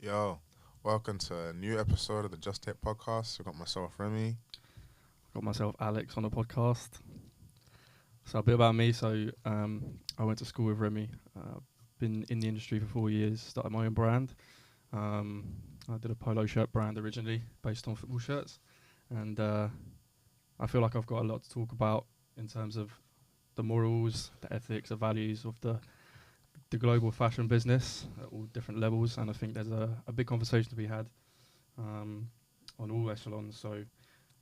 Yo, welcome to a new episode of the Just Take podcast. We've got myself, Remy. Got myself Alex on the podcast. So a bit about me. I went to school with Remy. Been in the industry for 4 years. Started my own brand. I did a polo shirt brand originally based on football shirts, and I feel like I've got a lot to talk about in terms of the morals, the ethics, the values of the global fashion business at all different levels. And I think there's a big conversation to be had on all echelons. So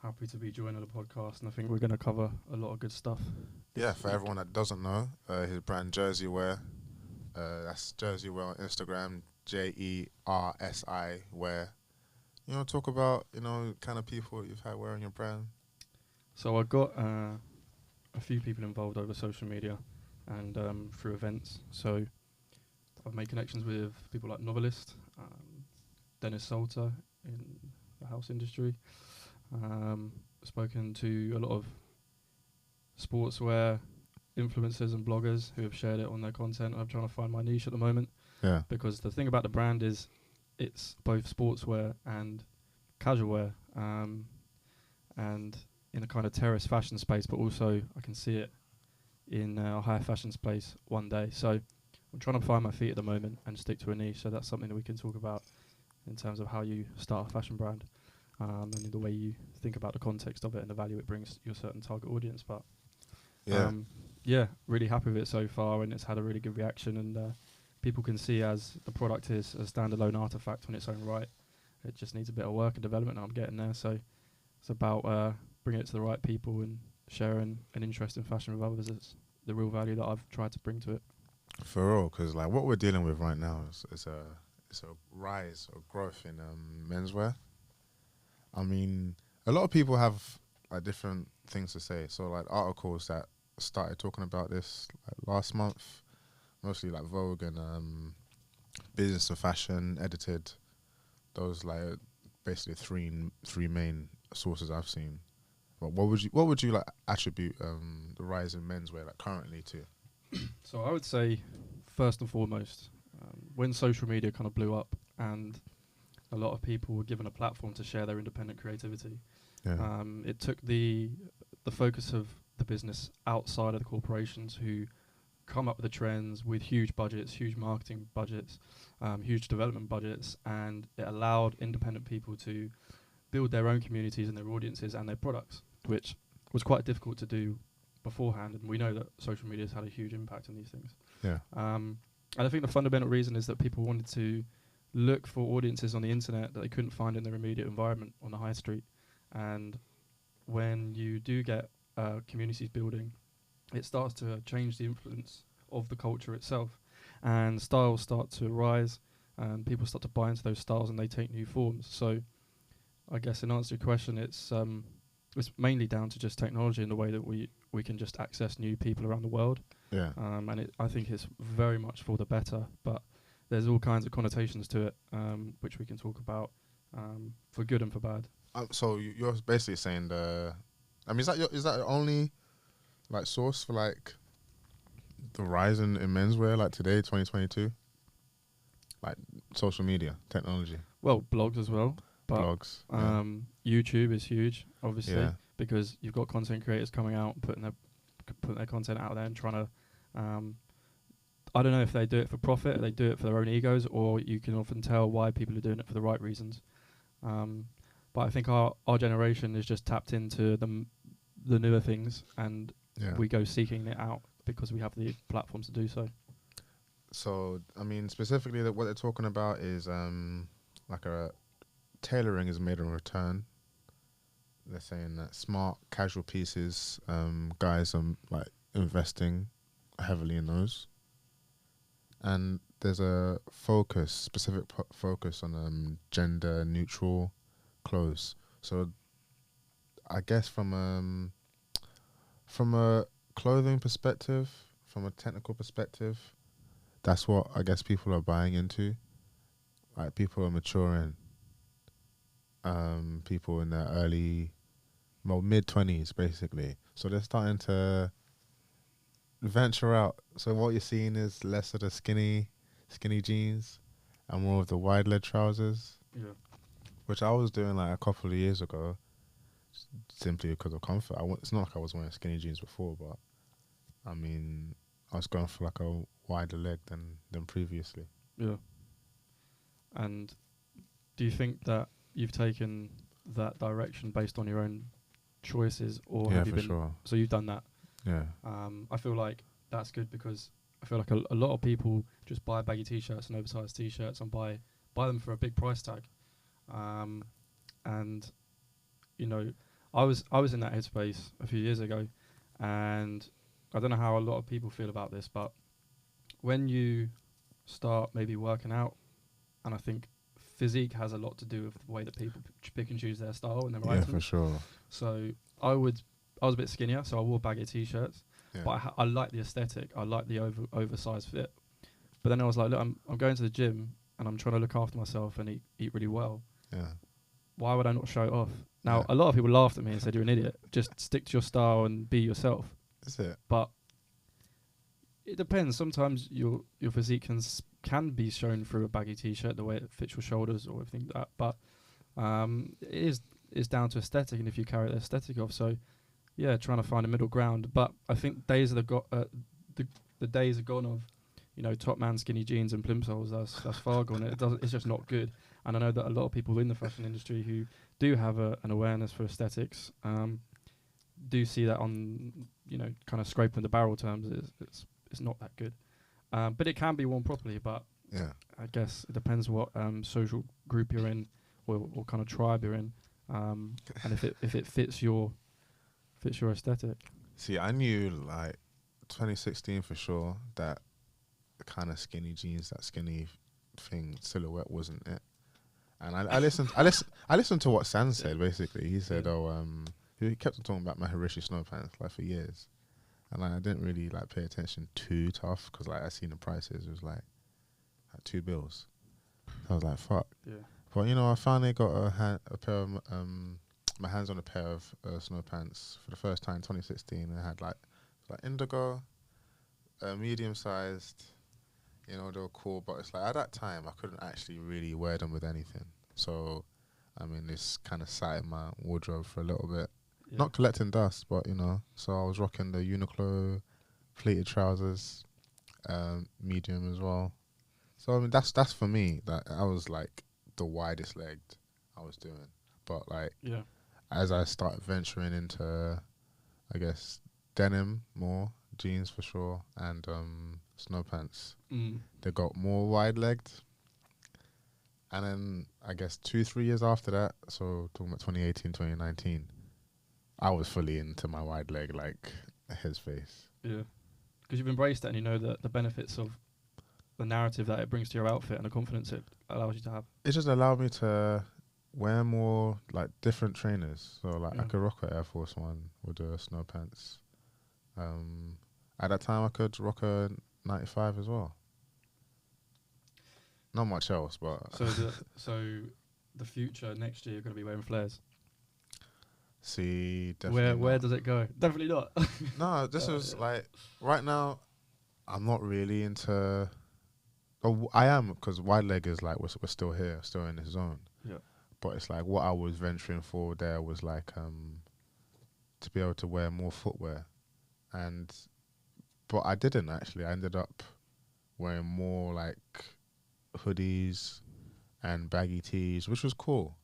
happy to be joining the podcast, and I think we're going to cover a lot of good stuff. Yeah, for everyone that doesn't know, his brand Jersey Wear. That's Jersey Wear on Instagram, Jersi Wear. Talk about, kind of people you've had wearing your brand. So I got a few people involved over social media and through events. So I've made connections with people like Novelist, Dennis Salter in the house industry. Spoken to a lot of sportswear influencers and bloggers who have shared it on their content. I'm trying to find my niche at the moment. Yeah. Because the thing about the brand is it's both sportswear and casual wear, and in a kind of terrace fashion space, but also I can see it in a higher fashion space one day. So I'm trying to find my feet at the moment and stick to a niche. So that's something that we can talk about in terms of how you start a fashion brand, and the way you think about the context of it and the value it brings your certain target audience. But really happy with it so far, and it's had a really good reaction, and people can see as the product is a standalone artifact on its own right. It just needs a bit of work and development, and I'm getting there. So it's about bringing it to the right people and sharing an interest in fashion with others. It's the real value that I've tried to bring to it. For real, because like what we're dealing with right now is a rise or growth in menswear. I mean, a lot of people have like different things to say. So like articles that started talking about this like last month, mostly like Vogue and Business of Fashion edited those like basically three main sources I've seen. But what would you like attribute the rise in menswear like currently to? So I would say first and foremost, when social media kind of blew up and a lot of people were given a platform to share their independent creativity, it took the focus of the business outside of the corporations who come up with the trends with huge budgets, huge marketing budgets, huge development budgets, and it allowed independent people to build their own communities and their audiences and their products, which was quite difficult to do beforehand. And we know that social media has had a huge impact on these things. Yeah. And I think the fundamental reason is that people wanted to look for audiences on the internet that they couldn't find in their immediate environment on the high street. And when you do get communities building, it starts to change the influence of the culture itself, and styles start to rise, and people start to buy into those styles, and they take new forms. So I guess in answer to your question, it's mainly down to just technology and the way that we can just access new people around the world. Yeah. And I think it's very much for the better, but there's all kinds of connotations to it, which we can talk about for good and for bad. So you're basically saying is that the only like source for like the rise in menswear like today, 2022? Like social media, technology. Well, blogs as well. But Blogs. YouTube is huge, obviously, Yeah. because you've got content creators coming out, putting their content out there and trying to. I don't know if they do it for profit, or they do it for their own egos, or you can often tell why people are doing it for the right reasons. But I think our generation is just tapped into the newer things, and we go seeking it out because we have the platforms to do so. So I mean, specifically, what they're talking about is like a tailoring is made a return. They're saying that smart casual pieces, guys are like investing heavily in those, and there's a specific focus on gender neutral clothes. So I guess from a clothing perspective, from a technical perspective, that's what I guess people are buying into. Like people are maturing. People in their mid-20s basically. So they're starting to venture out. So what you're seeing is less of the skinny jeans and more of the wide leg trousers, Yeah. which I was doing like a couple of years ago, simply because of comfort. It's not like I was wearing skinny jeans before, but I mean, I was going for like a wider leg than previously. Yeah. And do you think that you've taken that direction based on your own choices, or Yeah, have you for been? sure. So you've done that. Yeah, I feel like that's good because I feel like a lot of people just buy baggy t-shirts and oversized t-shirts and buy them for a big price tag. And you know, I was in that headspace a few years ago, and I don't know how a lot of people feel about this, but when you start maybe working out, and I think physique has a lot to do with the way that people pick and choose their style and their yeah, items. for sure. So I was a bit skinnier, so I wore baggy t-shirts, Yeah. but I like the aesthetic. I like the oversized fit. But then I was like, look, I'm going to the gym and I'm trying to look after myself and eat really well. Yeah, Why would I not show it off? Now, Yeah. a lot of people laughed at me and said, you're an idiot. Just stick to your style and be yourself. that's it. But it depends. Sometimes your physique can be shown through a baggy t-shirt, the way it fits your shoulders or everything like that. But it is down to aesthetic, and if you carry the aesthetic off. So, yeah, trying to find a middle ground. But I think the days are gone of, top man skinny jeans and plimsolls. That's far gone. It's just not good. And I know that a lot of people in the fashion industry who do have an awareness for aesthetics do see that on, kind of scraping the barrel terms. It's not that good. But it can be worn properly. But Yeah, I guess it depends what social group you're in or what kind of tribe you're in, and if it fits your aesthetic. see, I knew like 2016 for sure that the kind of skinny jeans, that skinny thing silhouette wasn't it. And I listened. I listened to what San said. Basically, he said, he kept on talking about my Harishi snow pants like for years, and I didn't really like pay attention too tough because like I seen the prices. It was like $2. I was like, fuck. Yeah. But I finally got a pair of my hands on a pair of snow pants for the first time in 2016. I had like indigo, medium sized. They were cool, but it's like at that time I couldn't actually really wear them with anything. So, I mean, this kind of sat in my wardrobe for a little bit. Yeah. Not collecting dust, but so I was rocking the Uniqlo pleated trousers, medium as well. So I mean, that's for me. That I was like the widest legged I was doing, but like Yeah. as I started venturing into, I guess, denim more, jeans for sure, and snow pants, they got more wide legged. And then I guess 2-3 years after that, so talking about 2018, 2019, I was fully into my wide leg like headspace. Yeah. Because you've embraced it and you know the benefits of the narrative that it brings to your outfit and the confidence it allows you to have. It just allowed me to wear more like different trainers. So like I could rock a Air Force One with the snow pants. At that time I could rock a 95 as well. Not much else, but So the future next year you're going to be wearing flares. see, definitely. Where does it go? Definitely not. No, this was like right now. I'm not really into. Oh, I am because wide leg is like we're still here, still in this zone. Yeah. But it's like what I was venturing for there was like to be able to wear more footwear, but I didn't actually. I ended up wearing more like hoodies and baggy tees, which was cool.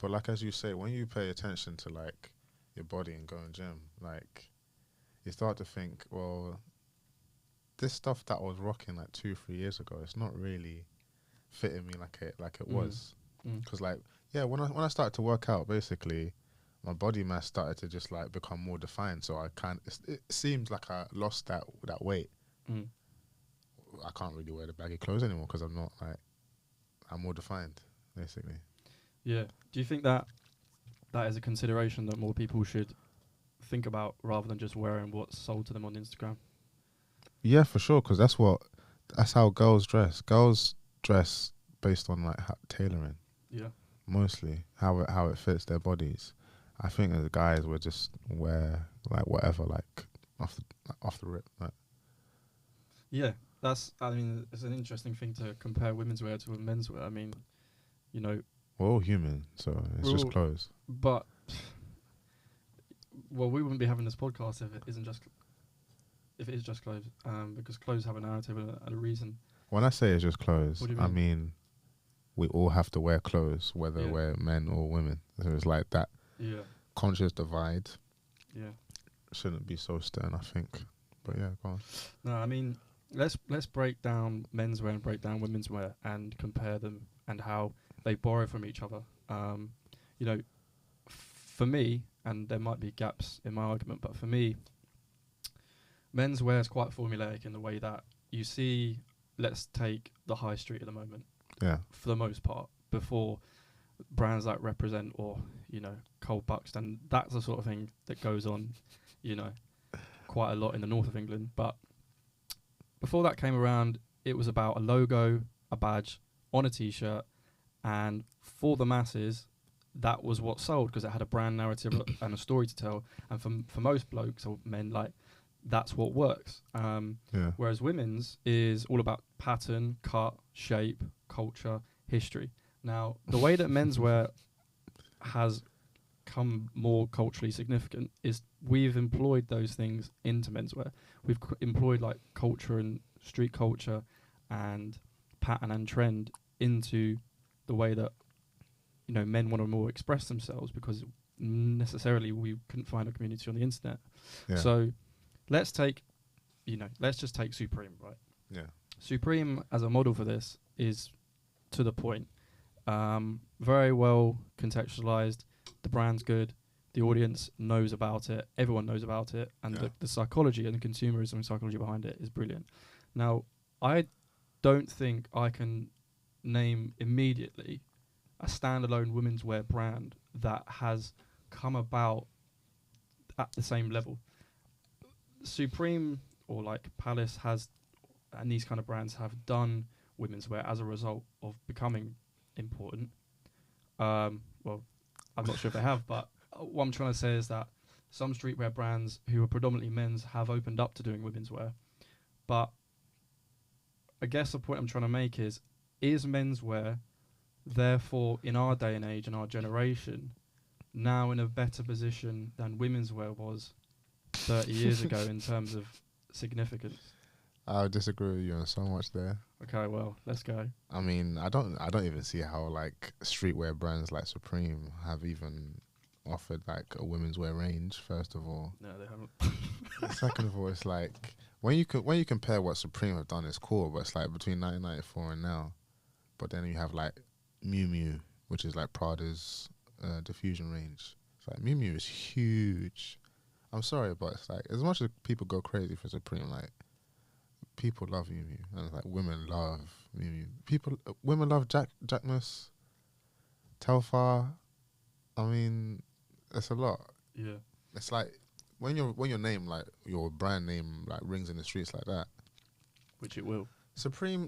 But like as you say, when you pay attention to like your body and go in gym, like you start to think, well, this stuff that I was rocking like 2-3 years ago, it's not really fitting me like it was. Because like when I started to work out, basically my body mass started to just like become more defined. So it seems like I lost that weight. I can't really wear the baggy clothes anymore because I'm more defined, basically. Yeah. Do you think that is a consideration that more people should think about rather than just wearing what's sold to them on Instagram? Yeah, for sure, because that's how girls dress. Girls dress based on like tailoring. Yeah. Mostly how it fits their bodies. I think as guys would just wear like whatever, like off the rip. Like. Yeah, I mean, it's an interesting thing to compare women's wear to menswear. I mean, you know, We're all human, so it's We're just all- clothes. but well, we wouldn't be having this podcast if it isn't just if it is just clothes, because clothes have a narrative and a reason. When I say it's just clothes, What do you I mean? mean we all have to wear clothes, whether Yeah. we're men or women. So it's like that Yeah, conscious divide yeah. shouldn't be so stern, I think. But yeah, go on. No, I mean, let's break down menswear and break down women's wear and compare them and how they borrow from each other. You know, for me, and there might be gaps in my argument, but for me, menswear is quite formulaic in the way that you see. Let's take the high street at the moment, Yeah, for the most part, before brands like Represent or Cole Buxton. That's the sort of thing that goes on, quite a lot in the north of England. But before that came around, it was about a logo, a badge on a t-shirt, and for the masses, that was what sold because it had a brand narrative and a story to tell. And for most blokes or men, like, that's what works. yeah, Whereas women's is all about pattern, cut, shape, culture, history. Now, the way that menswear has come more culturally significant is we've employed those things into menswear. We've employed like culture and street culture and pattern and trend into the way that men want to more express themselves, because necessarily we couldn't find a community on the internet. yeah. So let's just take Supreme, right? Yeah. Supreme as a model for this is to the point. Very well contextualized. The brand's good. The audience knows about it. Everyone knows about it. And Yeah. the psychology and the consumerism and psychology behind it is brilliant. Now, I don't think I can name immediately a standalone women's wear brand that has come about at the same level. Supreme or like Palace and these kind of brands have done women's wear as a result of becoming important. Well, I'm not sure if they have, but what I'm trying to say is that some streetwear brands who are predominantly men's have opened up to doing women's wear. But I guess the point I'm trying to make is menswear, therefore, in our day and age and our generation, now in a better position than women's wear was 30 years ago in terms of significance? I would disagree with you on so much there. Okay, well, let's go. I mean, I don't even see how like streetwear brands like Supreme have even offered like a women's wear range. First of all, No, they haven't. second of all, it's like when you compare what Supreme have done, it's cool, but it's like between 1994 and now. But then you have like Miu Miu, which is like Prada's diffusion range. It's like Miu Miu is huge. I'm sorry, but it's like as much as people go crazy for Supreme, like people love Miu Miu, and it's like women love Miu Miu. Women love Jackmus, Telfar. I mean, it's a lot. Yeah. It's like when your name, like your brand name, like rings in the streets like that. Which it will. Supreme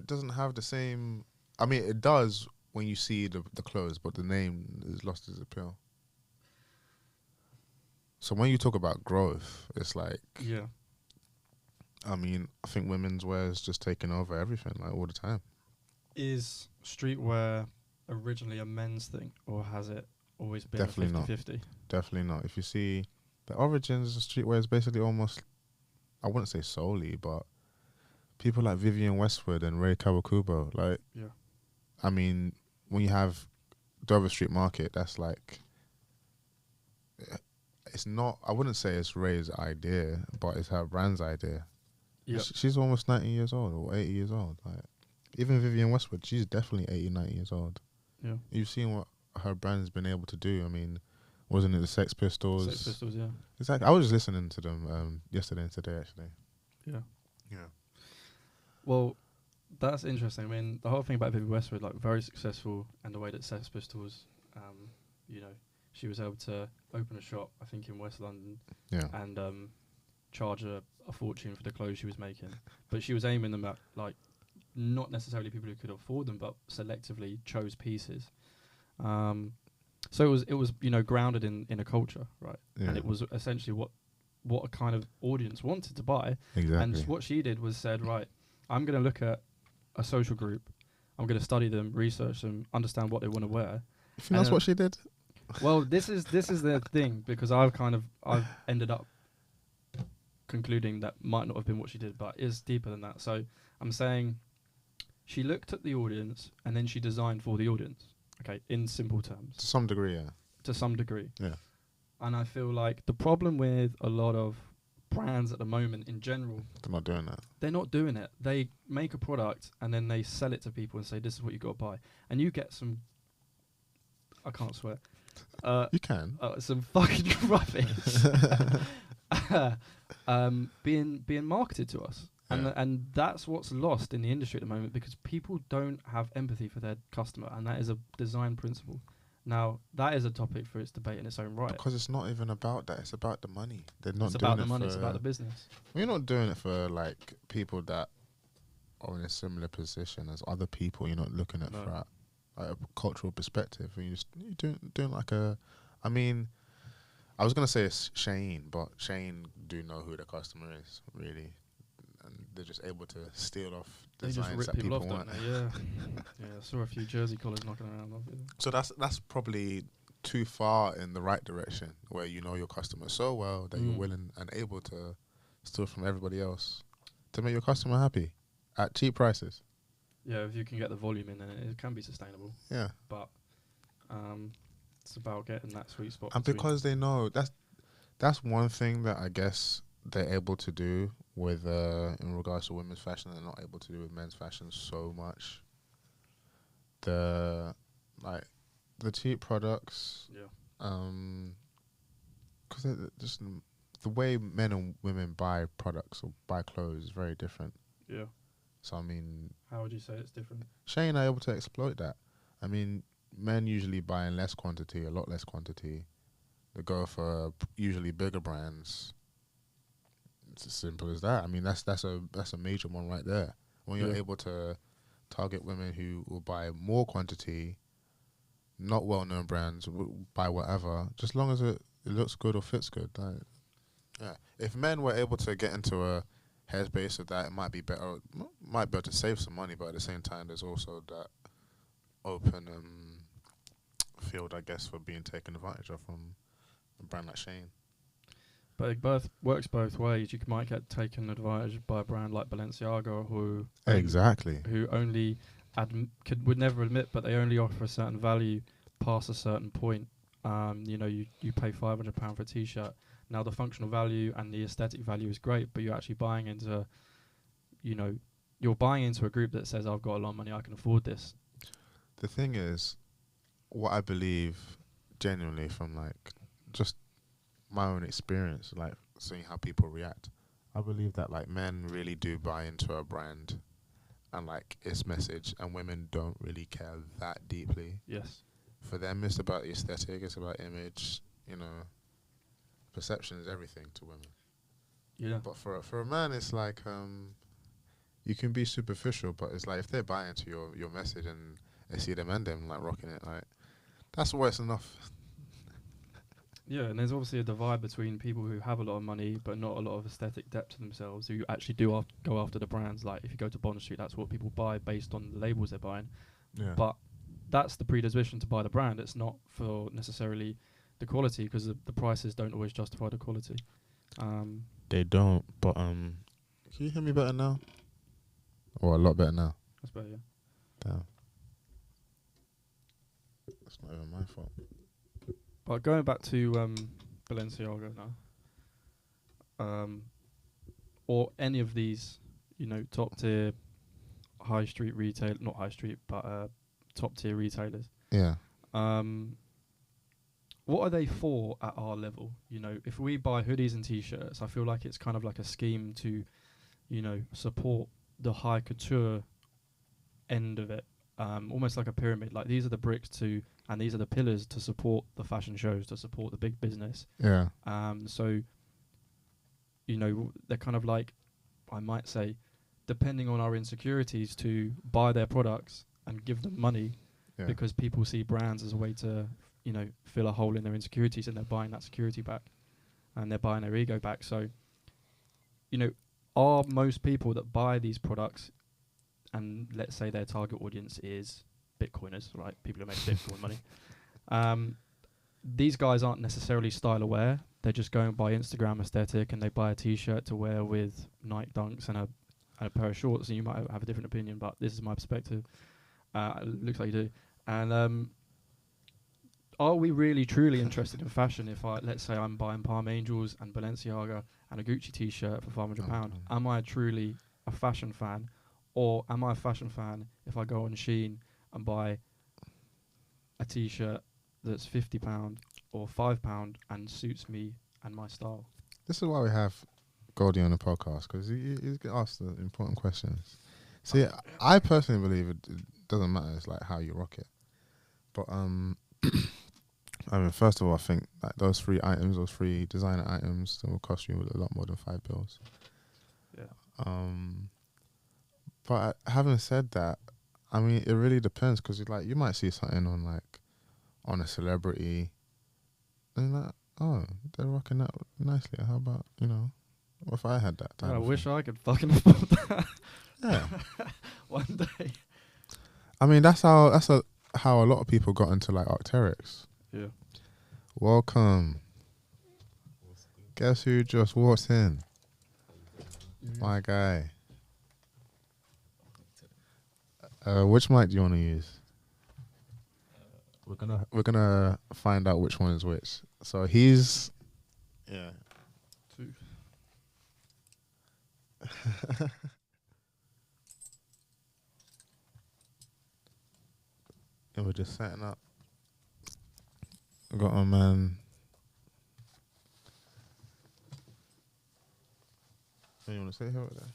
doesn't have the same. I mean, it does when you see the clothes, but the name has lost its appeal. So when you talk about growth, it's like, Yeah. I mean, I think women's wear is just taking over everything, like all the time. Is streetwear originally a men's thing, or has it always been Definitely a not. 50-50? Definitely not. If you see the origins of streetwear is basically almost, I wouldn't say solely, but people like Vivienne Westwood and Ray Kawakubo, like, Yeah. I mean, when you have Dover Street Market, that's like, it's not, I wouldn't say it's Ray's idea, but it's her brand's idea. Yeah. She's almost 90 years old or 80 years old. Like, even Vivienne Westwood, she's definitely 80, 90 years old. Yeah. You've seen what her brand's been able to do. I mean, wasn't it the Sex Pistols? Sex Pistols, yeah. Exactly. I was just listening to them yesterday and today, actually. Yeah. Yeah. Well, that's interesting. I mean, the whole thing about Vivienne Westwood, like, very successful, and the way that Sex Pistols, she was able to open a shop, I think, in West London, Yeah. and charge a fortune for the clothes she was making. But she was aiming them at, like, not necessarily people who could afford them, but selectively chose pieces. So it was grounded in a culture, right? Yeah. And it was essentially what a kind of audience wanted to buy. Exactly. And what she did was said, right, I'm going to look at a social group. I'm going to study them, research them, understand what they want to wear. You think that's what she did? Well, this is the thing, because I've ended up concluding that might not have been what she did, but it's deeper than that. So I'm saying she looked at the audience and then she designed for the audience. Okay, in simple terms. To some degree, yeah. To some degree. Yeah. And I feel like the problem with a lot of brands at the moment in general, They're not doing that. they're not doing it. They make a product and then they sell it to people and say, this is what you got to buy. And you get some, I can't swear. You can. Some fucking rubbish being marketed to us. Yeah. And that's what's lost in the industry at the moment, because people don't have empathy for their customer, and that is a design principle. Now, that is a topic for its debate in its own right. Because it's not even about that. It's about the money. They're not It's doing about the it money, for it's about the business. We're not doing it for like people that are in a similar position as other people. You're not looking at from like a cultural perspective. You're doing like a. I mean, I was gonna say it's Shane, but Shane do know who the customer is really, and they're just able to steal off They just designs rip that people people off, want. don't they? Yeah. Yeah, I saw a few jersey collars knocking around. So that's probably too far in the right direction, where you know your customer so well that you're willing and able to steal from everybody else to make your customer happy at cheap prices. Yeah, if you can get the volume in, then it can be sustainable. Yeah. But it's about getting that sweet spot. And because they know that's one thing that I guess they're able to do with in regards to women's fashion, they're not able to do with men's fashion so much. The cheap products, because just the way men and women buy products or buy clothes is very different. Yeah. So I mean, how would you say it's different? Shane are able to exploit that. I mean, men usually buy in less quantity, a lot less quantity. They go for usually bigger brands. It's as simple as that. I mean, that's a major one right there. When you're able to target women who will buy more quantity, not well-known brands, buy whatever, just as long as it looks good or fits good. Yeah. If men were able to get into a headspace of that, it might be better. Might be able to save some money, but at the same time, there's also that open field, I guess, for being taken advantage of from a brand like Shane. But it works both ways. You might get taken advantage by a brand like Balenciaga, who only would never admit, but they only offer a certain value past a certain point. You pay £500 for a t-shirt. Now the functional value and the aesthetic value is great, but you're actually buying into, you're buying into a group that says, I've got a lot of money, I can afford this. The thing is, what I believe genuinely from like just my own experience, like seeing how people react, I believe that like men really do buy into a brand and like its message, and women don't really care that deeply. Yes. For them, it's about the aesthetic, it's about image, perception is everything to women. Yeah. But for a man, it's like you can be superficial, but it's like if they're buying into your message and they see them and them like rocking it, like that's worth enough. Yeah, and there's obviously a divide between people who have a lot of money but not a lot of aesthetic depth to themselves, who actually do go after the brands. Like if you go to Bond Street, that's what people buy based on the labels they're buying. Yeah. But that's the predisposition to buy the brand. It's not for necessarily the quality, because the prices don't always justify the quality. They don't, but can you hear me better now? Or a lot better now? That's better, yeah. Damn. That's not even my fault. But going back to Balenciaga now, or any of these, top tier high street retail, not high street, but top tier retailers. Yeah. What are they for at our level? If we buy hoodies and t-shirts, I feel like it's kind of like a scheme to, support the high couture end of it. Almost like a pyramid. Like these are the bricks and these are the pillars to support the fashion shows, to support the big business. Yeah. So, they're kind of like, I might say, depending on our insecurities, to buy their products and give them money, because people see brands as a way to, fill a hole in their insecurities, and they're buying that security back and they're buying their ego back. So, are most people that buy these products and let's say their target audience is Bitcoiners, right? People who make Bitcoin money. These guys aren't necessarily style aware. They're just going by Instagram aesthetic, and they buy a T-shirt to wear with Nike Dunks and a pair of shorts. And you might have a different opinion, but this is my perspective. It looks like you do. And are we really truly interested in fashion if let's say I'm buying Palm Angels and Balenciaga and a Gucci T-shirt for £500? Am I truly a fashion fan, or am I a fashion fan if I go on Shein and buy a T-shirt that's £50 or £5 and suits me and my style? This is why we have Goldie on the podcast, because he's going to ask the important questions. See, I personally believe it doesn't matter. It's like how you rock it. But I mean, first of all, I think like those three designer items, that will cost you a lot more than £5. Yeah. But having said that, I mean, it really depends, because like you might see something on a celebrity, and like, oh, they're rocking that nicely. How about, what if I had that? I wish I could fucking afford that. Yeah. One day. I mean, that's how a lot of people got into like Arc'teryx. Yeah. Welcome. Guess who just walked in? My guy. Which mic do you want to use? We're gonna find out which one is which. So he's 2. And we're just setting up. I got my man. You want to say here or there?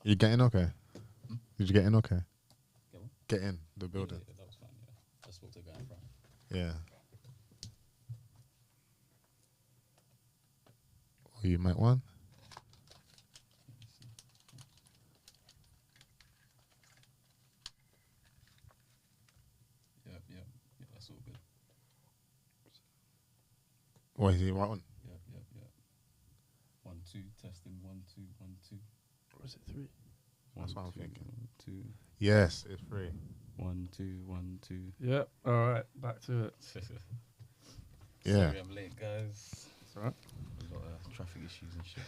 You getting okay? Did you get in okay? Get in the building. Yeah, that was fine, yeah. Just walked to go in front. Yeah. Oh, you might one? Yeah, that's all good. What is he right one? Yeah. 1, 2, testing, 1, 2, 1, 2. Or is it 3? That's what I'm thinking. 1, 2. Yes, it's free. 1, 2, 1, 2. Yep. All right. Back to it. Yeah. Sorry, I'm late, guys. It's all right. A lot of traffic issues and shit.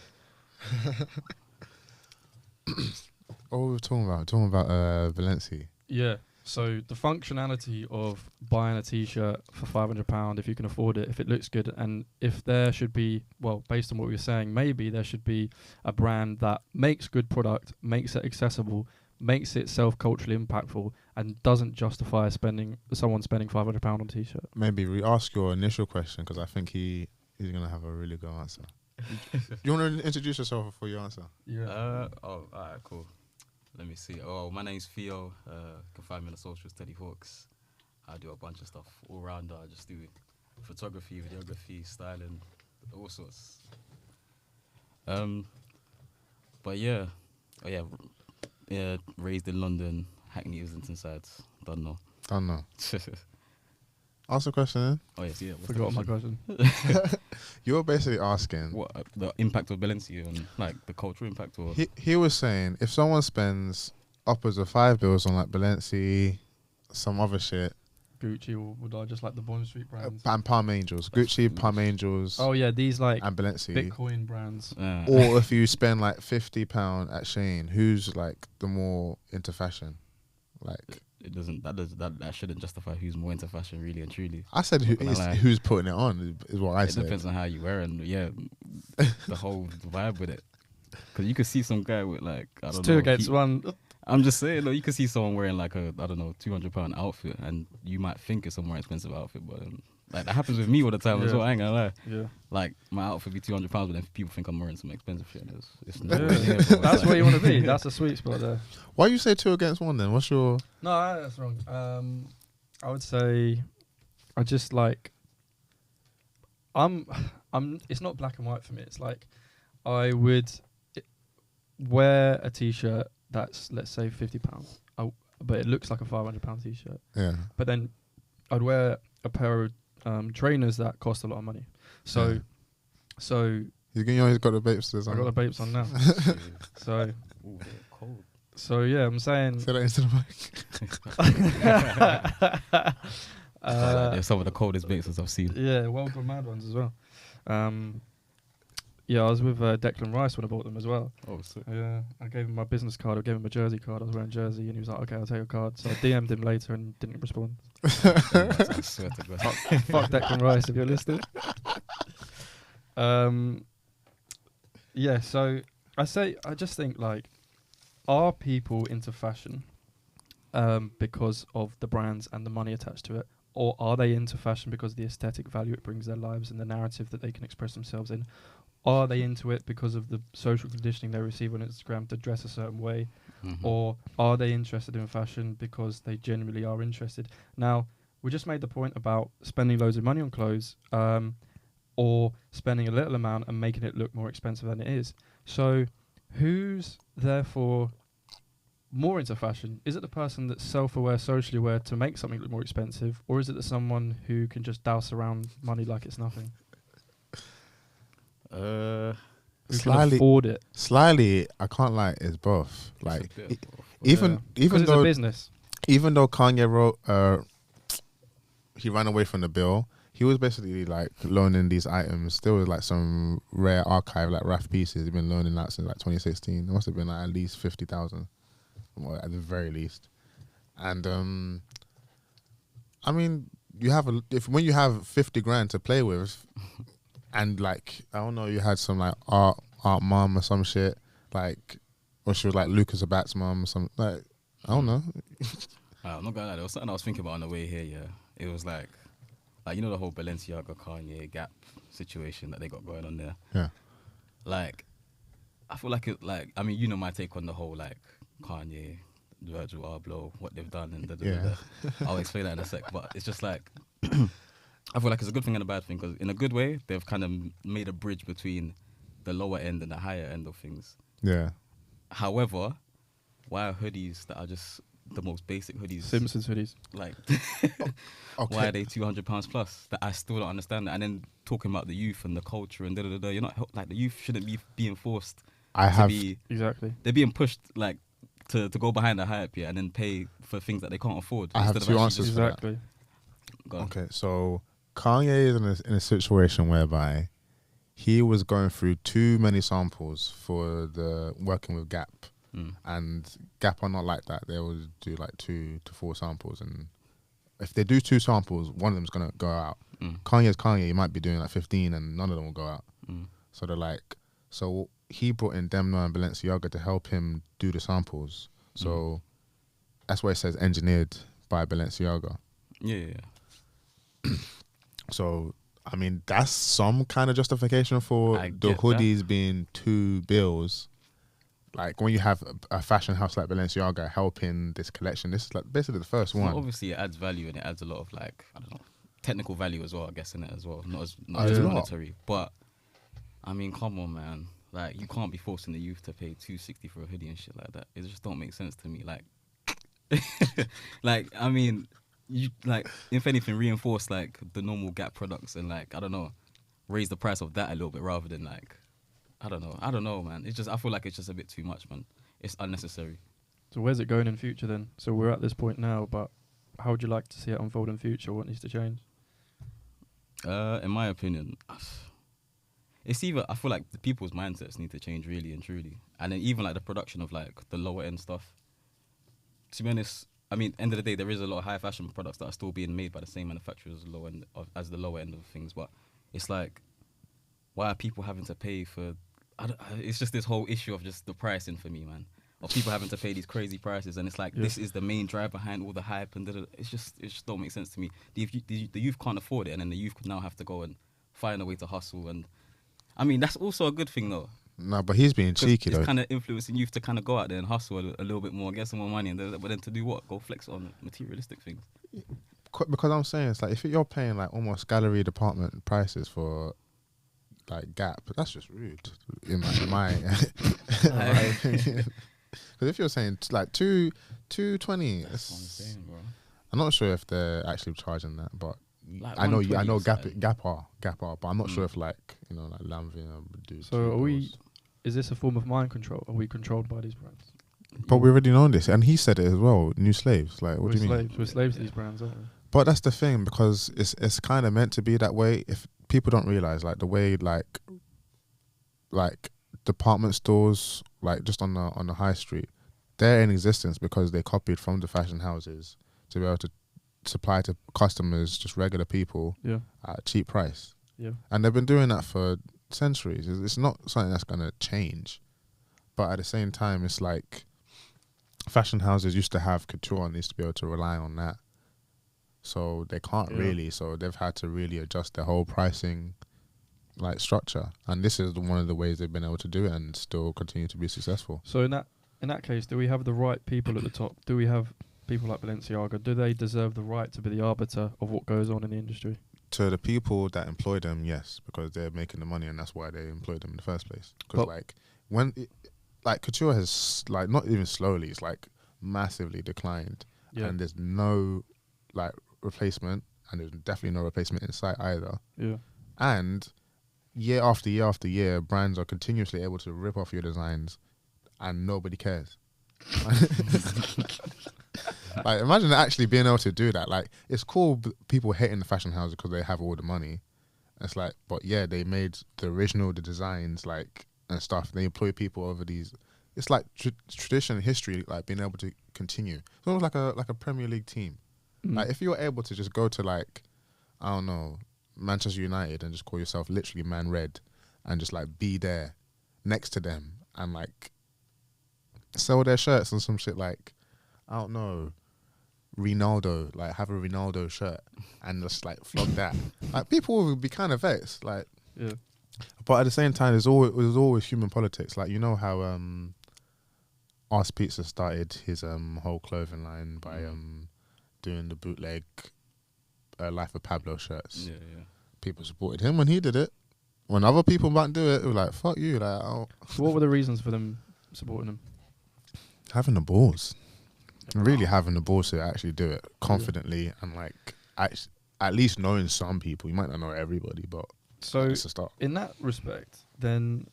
What were we talking about? Talking about Valencia. Yeah. So the functionality of buying a T-shirt for £500, if you can afford it, if it looks good, and if there should be, well, based on what we were saying, maybe there should be a brand that makes good product, makes it accessible, makes itself culturally impactful, and doesn't justify someone spending £500 on a T-shirt. Maybe re-ask your initial question, because I think he's going to have a really good answer. Do you want to introduce yourself before you answer? Yeah. Alright, cool. Let me see. Oh, my name's Theo. You can find me on the socials, Teddy Hawks. I do a bunch of stuff all round. I just do photography, videography, styling, all sorts. But yeah, raised in London, Hackney, Islington sides. Don't know. Ask the question then. Oh yes, yeah. Forgot my question. You're basically asking What the impact of Balenciaga on like the cultural impact, or he was saying if someone spends upwards of £5 on like Balenciaga, some other shit, Gucci, or would I just like the Bond Street brands? and Palm Angels, Gucci, Palm Angels, Oh yeah, these like and Balenciaga. Bitcoin brands. Or if you spend like £50 at Shein, who's like the more into fashion? Like it doesn't. That shouldn't justify who's more into fashion, really and truly. I said, who's putting it on is what I said. It depends on how you wear it, and the whole vibe with it. Because you could see some guy with like It's 2 against 1. I'm just saying, you could see someone wearing like a £200 outfit, and you might think it's a more expensive outfit, but like that happens with me all the time as well. I ain't gonna lie. Yeah. Like my outfit be £200, but then people think I'm wearing some expensive shit. It's That's where you want to be. That's a sweet spot there. Why you say 2 against 1 then? What's your? No, that's wrong. I would say, I just like. It's not black and white for me. It's like, I would wear a T-shirt that's, let's say, £50, but it looks like a £500 T-shirt. Yeah. But then I'd wear a pair of trainers that cost a lot of money. So He's got the Bapesters on. I got the Bapes on now. So, Ooh, they're cold. so yeah, I'm saying. Say that into the mic. They're some of the coldest Bapesters I've seen. Yeah, well done, mad ones as well. Yeah, I was with Declan Rice when I bought them as well. Oh, sick. Yeah, I gave him my business card. I gave him a jersey card. I was wearing a jersey, and he was like, "Okay, I'll take your card." So I DM'd him later and didn't respond. I swear to God. Fuck Declan Rice if you're listening. Yeah, so I just think like, are people into fashion because of the brands and the money attached to it, or are they into fashion because of the aesthetic value it brings their lives and the narrative that they can express themselves in? Are they into it because of the social conditioning they receive on Instagram to dress a certain way? Mm-hmm. Or are they interested in fashion because they genuinely are interested? Now, we just made the point about spending loads of money on clothes or spending a little amount and making it look more expensive than it is. So who's therefore more into fashion? Is it the person that's self-aware, socially aware to make something look more expensive? Or is it the someone who can just douse around money like it's nothing? Who can afford it? Slightly, I can't lie, it's both. Like, Because even it's a business. Even though Kanye wrote, he ran away from the bill. He was basically like loaning these items. There was like some rare archive, like RAF pieces. He's been loaning that since like 2016. It must have been like at least 50,000, well, at the very least. And I mean, when you have 50 grand to play with, and like I don't know, you had some like art mom or some shit, like, or she was like Lucas Abat's mom or something. Like, I don't know. I'm not gonna lie, there was something I was thinking about on the way here. Yeah, it was like you know the whole Balenciaga, Kanye, Gap situation that they got going on there. Yeah. Like, I feel like I mean, you know my take on the whole like Kanye, Virgil, Arblo, what they've done, and I'll explain that in a sec. But it's just like I feel like it's a good thing and a bad thing, because in a good way they've kind of made a bridge between the lower end and the higher end of things. Yeah. However, why are hoodies that are just the most basic hoodies, Simpsons hoodies, like Okay. why are they £200 plus? That I still don't understand that. And then talking about the youth and the culture and you're not like, the youth shouldn't be being forced. exactly. They're being pushed like to go behind the hype, yeah, and then pay for things that they can't afford. I have two answers for that. Exactly. Okay, so Kanye is in a situation whereby he was going through too many samples for the working with Gap. And Gap are not like that. They will do like 2 to 4 samples, and if they do 2 samples, one of them's gonna go out. Kanye's Kanye. He might be doing like 15, and none of them will go out. So they're like, so he brought in Demna and Balenciaga to help him do the samples. So that's why it says engineered by Balenciaga. Yeah. So I mean, that's some kind of justification for the hoodies being 2 bills. Like when you have a fashion house like Balenciaga helping this collection, this is like basically the first one. Well, obviously, it adds value, and it adds a lot of like, I don't know, technical value as well, I guess, in it as well. Not as monetary, but I mean, come on, man. Like, you can't be forcing the youth to pay $260 for a hoodie and shit like that. It just don't make sense to me. Like, like, I mean, you like, if anything, reinforce like the normal Gap products and like, I don't know, raise the price of that a little bit rather than like, I don't know, man. It's just, I feel like it's just a bit too much, man. It's unnecessary. So where's it going in future then? So we're at this point now, but how would you like to see it unfold in future? What needs to change? In my opinion, it's either, I feel like the people's mindsets need to change really and truly. And then even like the production of like the lower end stuff. To be honest, I mean, end of the day, there is a lot of high fashion products that are still being made by the same manufacturers as the lower end of things. But it's like, why are people having to pay for... it's just this whole issue of just the pricing for me, man. Of people having to pay these crazy prices, and it's like, this is the main drive behind all the hype, and it just don't make sense to me. The youth can't afford it, and then the youth could now have to go and find a way to hustle. And I mean, that's also a good thing, though. No, but he's being cheeky, though. It's kind of influencing youth to kind of go out there and hustle a little bit more, get some more money, but then to do what? Go flex on materialistic things. Because I'm saying, it's like, if you're paying like almost gallery department prices for like Gap, that's just rude in my opinion. Because if you're saying like 220, that's what I'm saying, bro. I'm not sure if they're actually charging that, but Like I know 120 Gap are, but I'm not sure Mm. if like Lanvin would do. So are we? Is this a form of mind control? Are we controlled by these brands? But we already know this, and he said it as well. New slaves, like what We're do you slaves. mean? We're slaves to these brands, aren't we? But that's the thing, because it's kind of meant to be that way. If people don't realize, like the way like department stores, like just on the high street, they're in existence because they copied from the fashion houses to be able to supply to customers, just regular people, Yeah. at a cheap price. Yeah. And they've been doing that for centuries. It's not something that's going to change. But at the same time, it's like fashion houses used to have couture and they used to be able to rely on that. So they can't really. So they've had to really adjust their whole pricing like structure. And this is one of the ways they've been able to do it and still continue to be successful. So in that case, do we have the right people at the top? Do we have people like Balenciaga? Do they deserve the right to be the arbiter of what goes on in the industry? To the people that employ them, yes, because they're making the money and that's why they employ them in the first place. Because couture has like not even slowly, it's like massively declined, and there's no like replacement, and there's definitely no replacement in sight either. Yeah. And year after year after year, brands are continuously able to rip off your designs, and nobody cares. Like, imagine actually being able to do that. Like, it's cool people hating the fashion houses because they have all the money. It's like, but yeah, they made the designs, like, and stuff. They employ people over these. It's like tradition, history, like being able to continue. It's almost like a Premier League team. Like, if you were able to just go to like, I don't know, Manchester United and just call yourself literally Man Red, and just like be there next to them and like sell their shirts and some shit, like, I don't know, Ronaldo, like have a Ronaldo shirt and just like flog that. Like, people would be kind of vexed, like. Yeah. But at the same time, there's always human politics. Like, you know how Asspizza started his whole clothing line by doing the bootleg Life of Pablo shirts. Yeah. People supported him when he did it. When other people might do it, it was like, fuck you. Like, So what were the reasons for them supporting him? having the balls. Really having the balls to actually do it confidently and like at least knowing some people. You might not know everybody, but So it's a start. in that respect, then,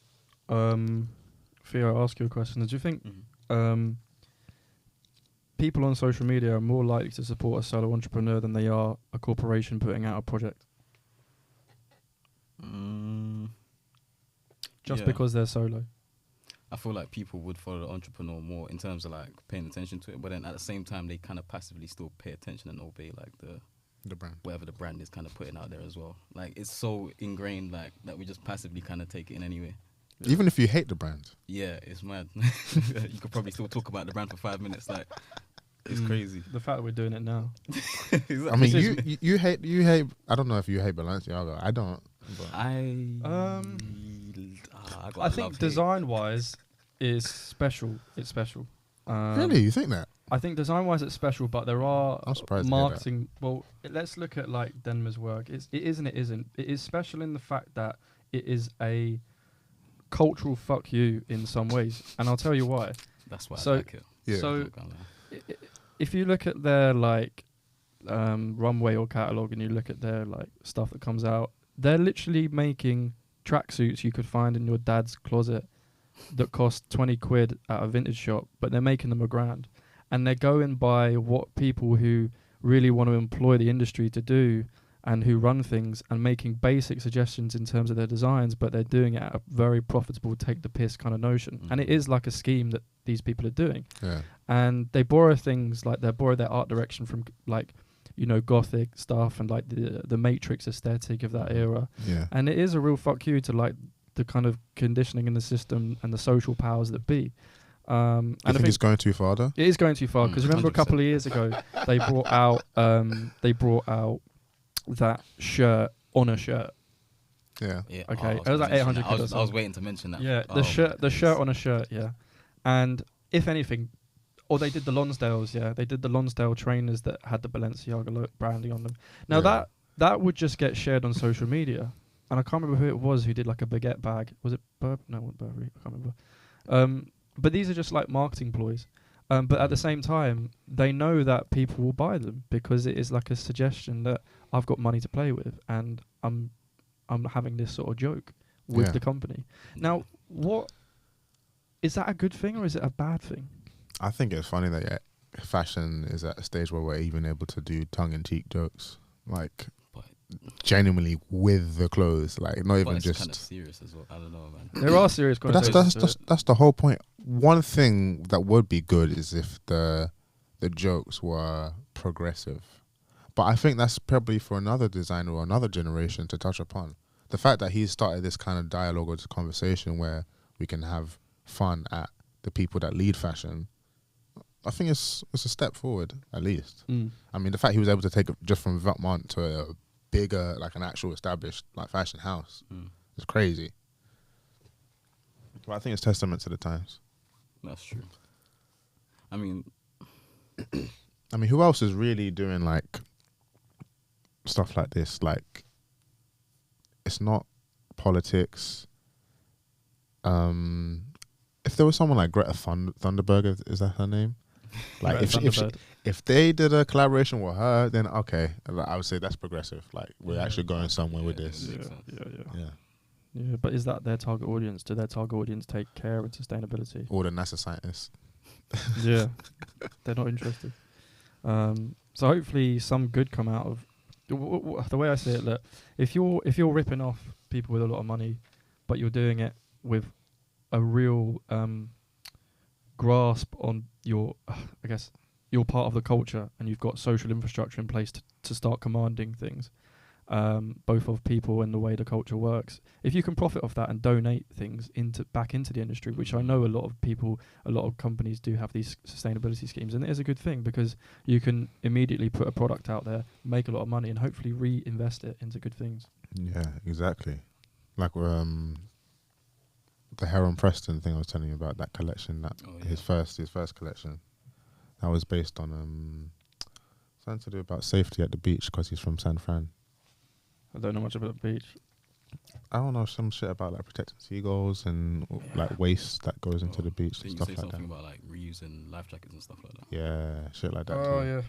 Theo, I'll ask you a question. Do you think people on social media are more likely to support a solo entrepreneur than they are a corporation putting out a project? Just because they're solo? I feel like people would follow the entrepreneur more in terms of like paying attention to it, but then at the same time they kind of passively still pay attention and obey like the brand, whatever the brand is kind of putting out there as well. Like, it's so ingrained like that we just passively kind of take it in anyway. even if you hate the brand. Yeah, it's mad. You could probably still talk about the brand for 5 minutes. Like, it's crazy. The fact that we're doing it now. Exactly. I mean, you hate. I don't know if you hate Balenciaga. I don't. But I think design-wise is special. It's special. Really, you think that? I think design-wise it's special, but there are I'm surprised to hear that. marketing. Well, let's look at like Demna's work. It is and it isn't. It is special in the fact that it is a cultural fuck you in some ways, and I'll tell you why. That's why So- I like it. Yeah. So if you look at their like runway or catalog, and you look at their like stuff that comes out, they're literally making tracksuits you could find in your dad's closet that cost 20 quid at a vintage shop, but they're making them $1,000, and they're going by what people who really want to employ the industry to do and who run things, and making basic suggestions in terms of their designs, but they're doing it at a very profitable take the piss kind of notion. And it is like a scheme that these people are doing. Yeah. And they borrow things like they borrow their art direction from like, you know, gothic stuff and like the Matrix aesthetic of that era. Yeah. And it is a real fuck you to like the kind of conditioning in the system and the social powers that be. And I think it's going too far, though. it is going too far, because remember a 100%. couple of years ago they brought out that shirt on a shirt. Yeah. Yeah. Okay, I it was like 800 I quid or was waiting to mention that. Yeah, Oh, the shirt on a shirt, yeah. And if anything, or they did the Lonsdales, yeah. They did the Lonsdale trainers that had the Balenciaga branding on them. Now Yeah. that would just get shared on social media. And I can't remember who it was who did like a baguette bag. Was it No, it wasn't Burberry. I can't remember. But these are just like marketing ploys. But at the same time, they know that people will buy them because it is like a suggestion that, I've got money to play with, and I'm having this sort of joke with Yeah. the company. Now, what is that a good thing or is it a bad thing? I think it's funny that fashion is at a stage where we're even able to do tongue-in-cheek jokes, like But, genuinely with the clothes, like not but even it's just. kind of serious as well. I don't know, man. There are serious But connotations. that's the whole point. One thing that would be good is if the jokes were progressive, but I think that's probably for another designer or another generation to touch upon. The fact that he's started this kind of dialogue or this conversation where we can have fun at the people that lead fashion, I think it's a step forward at least. I mean, the fact he was able to take it just from Vermont to a bigger, like an actual established like fashion house, is crazy. But I think it's testament to the times. That's true. I mean, who else is really doing like stuff like this? Like, it's not politics. If there was someone like Greta Thunberg, is that her name? Like, if they did a collaboration with her, then okay, I would say that's progressive. Like, we're actually going somewhere with this. Yeah, but is that their target audience? Do their target audience take care of sustainability? Or the NASA scientists. Yeah, they're not interested. So hopefully some good come out of the way I see it. Look, if you're ripping off people with a lot of money, but you're doing it with a real grasp on your, I guess, you're part of the culture and you've got social infrastructure in place to start commanding things, both of people and the way the culture works. If you can profit off that and donate things back into the industry, which I know a lot of companies do have these sustainability schemes, and it is a good thing because you can immediately put a product out there, make a lot of money, and hopefully reinvest it into good things. Yeah, exactly. Like the Heron Preston thing I was telling you about, that collection, his first collection, that was based on something to do about safety at the beach because he's from San Fran. I don't know much about the beach. I don't know, some shit about like protecting seagulls and like waste that goes into the beach and stuff like that. Something about like reusing life jackets and stuff like that. Yeah, shit like that. Oh too.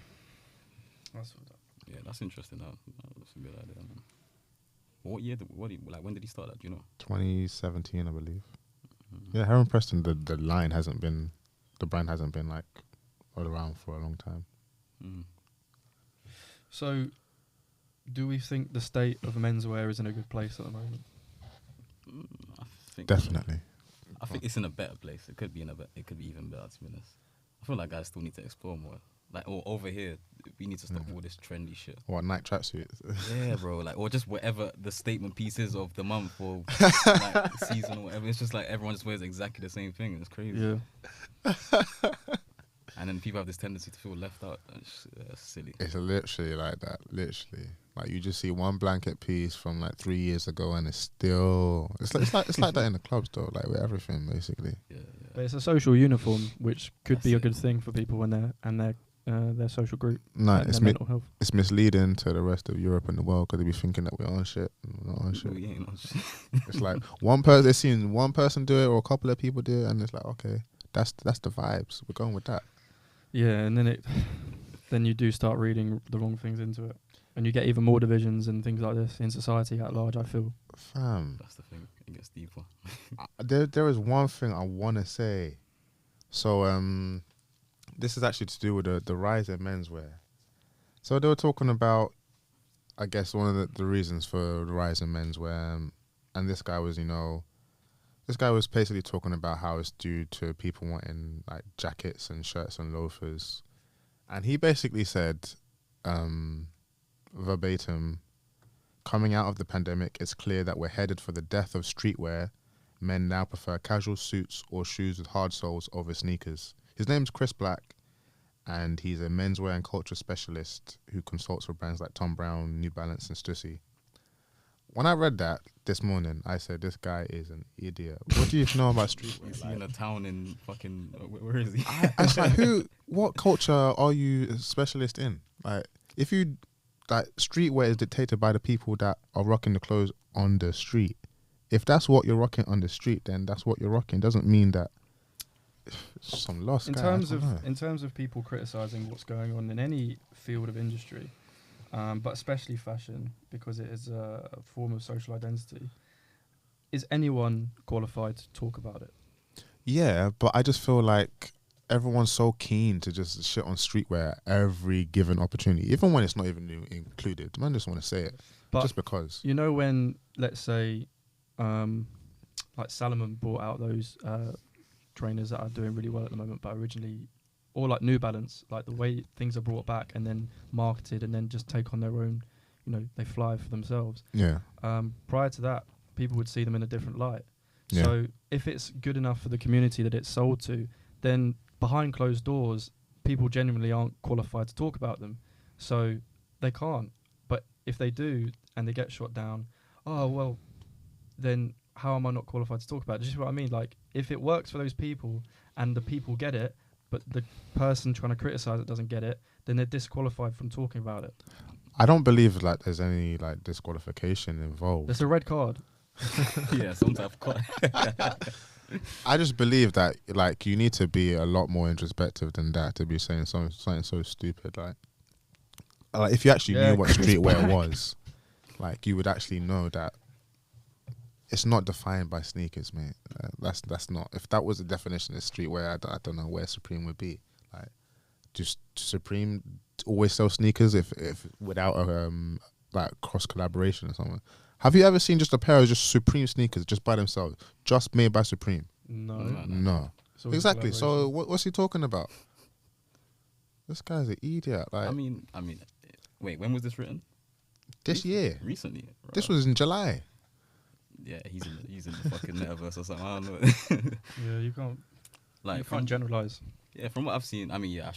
yeah, That's interesting. That's a good idea, man. What year? When did he start that? Do you know? 2017, I believe. Yeah, Heron Preston. The brand hasn't been like all around for a long time. So, do we think the state of menswear is in a good place at the moment? I think Definitely. I think it's in a better place. It could be It could be even better, to be honest. I feel like guys still need to explore more. Like, or over here, we need to stop all this trendy shit. What, Nike tracksuits? Yeah, bro. Like, or just whatever the statement pieces of the month or like season or whatever. It's just like everyone just wears exactly the same thing. It's crazy. Yeah. And then people have this tendency to feel left out. It's silly. It's literally like that. Literally, like you just see one blanket piece from like 3 years ago, and it's like that in the clubs though. Like with everything, basically. Yeah. But it's a social uniform, which could That's be a it. good thing for people when their social group. No, and their mental health. it's misleading to the rest of Europe and the world because they be thinking that we're on shit. And we're not on shit. We ain't on shit. It's like they're seeing one person do it or a couple of people do it, and it's like, okay, that's the vibes. We're going with that. Yeah, and then you do start reading the wrong things into it, and you get even more divisions and things like this in society at large. I feel. Fam, That's the thing. It gets deeper. there is one thing I want to say. So this is actually to do with the rise in menswear. So they were talking about, I guess, one of the reasons for the rise in menswear, and this guy was basically talking about how it's due to people wanting like jackets and shirts and loafers, and he basically said, verbatim, coming out of the pandemic, it's clear that we're headed for the death of streetwear. Men now prefer casual suits or shoes with hard soles over sneakers. His name's Chris Black, and he's a menswear and culture specialist who consults for brands like Tom Brown, New Balance, and Stussy. When I read that this morning, I said, this guy is an idiot. What do you know about streetwear? Is he in a town in fucking... Where is he? It's like, what culture are you a specialist in? Like, if you... Like, streetwear is dictated by the people that are rocking the clothes on the street. If that's what you're rocking on the street, then that's what you're rocking. Doesn't mean that some lost In terms of people criticizing what's going on in any field of industry, but especially fashion, because it is a form of social identity. Is anyone qualified to talk about it? Yeah, but I just feel like everyone's so keen to just shit on streetwear every given opportunity, even when it's not even included. Man, just want to say it, But just because. You know, when, let's say, like Salomon brought out those trainers that are doing really well at the moment, but originally, or like New Balance, like the way things are brought back and then marketed and then just take on their own, you know, they fly for themselves. Yeah, Prior to that, people would see them in a different light. Yeah. So if it's good enough for the community that it's sold to, then behind closed doors, people genuinely aren't qualified to talk about them. So they can't. But if they do and they get shot down, oh, well, then how am I not qualified to talk about it? Do you see what I mean? Like, if it works for those people and the people get it, but the person trying to criticize it doesn't get it, then they're disqualified from talking about it. I don't believe like there's any like disqualification involved. There's a red card. Yeah, sometimes quite. I just believe that like you need to be a lot more introspective than that to be saying something so stupid. Like if you actually knew what streetwear was, like you would actually know that it's not defined by sneakers, mate. That's not. If that was the definition of streetwear, I don't know where Supreme would be. Like, just Supreme always sell sneakers if without like cross collaboration or something. Have you ever seen just a pair of just Supreme sneakers just by themselves, just made by Supreme? No. Exactly. So what's he talking about? This guy's an idiot. Like, I mean, wait, when was this written? This year. Recently. Right. This was in July. Yeah, he's in the fucking metaverse or something. I don't know. Yeah, you can't. Like, You can't generalize. Yeah, from what I've seen, I mean, yeah,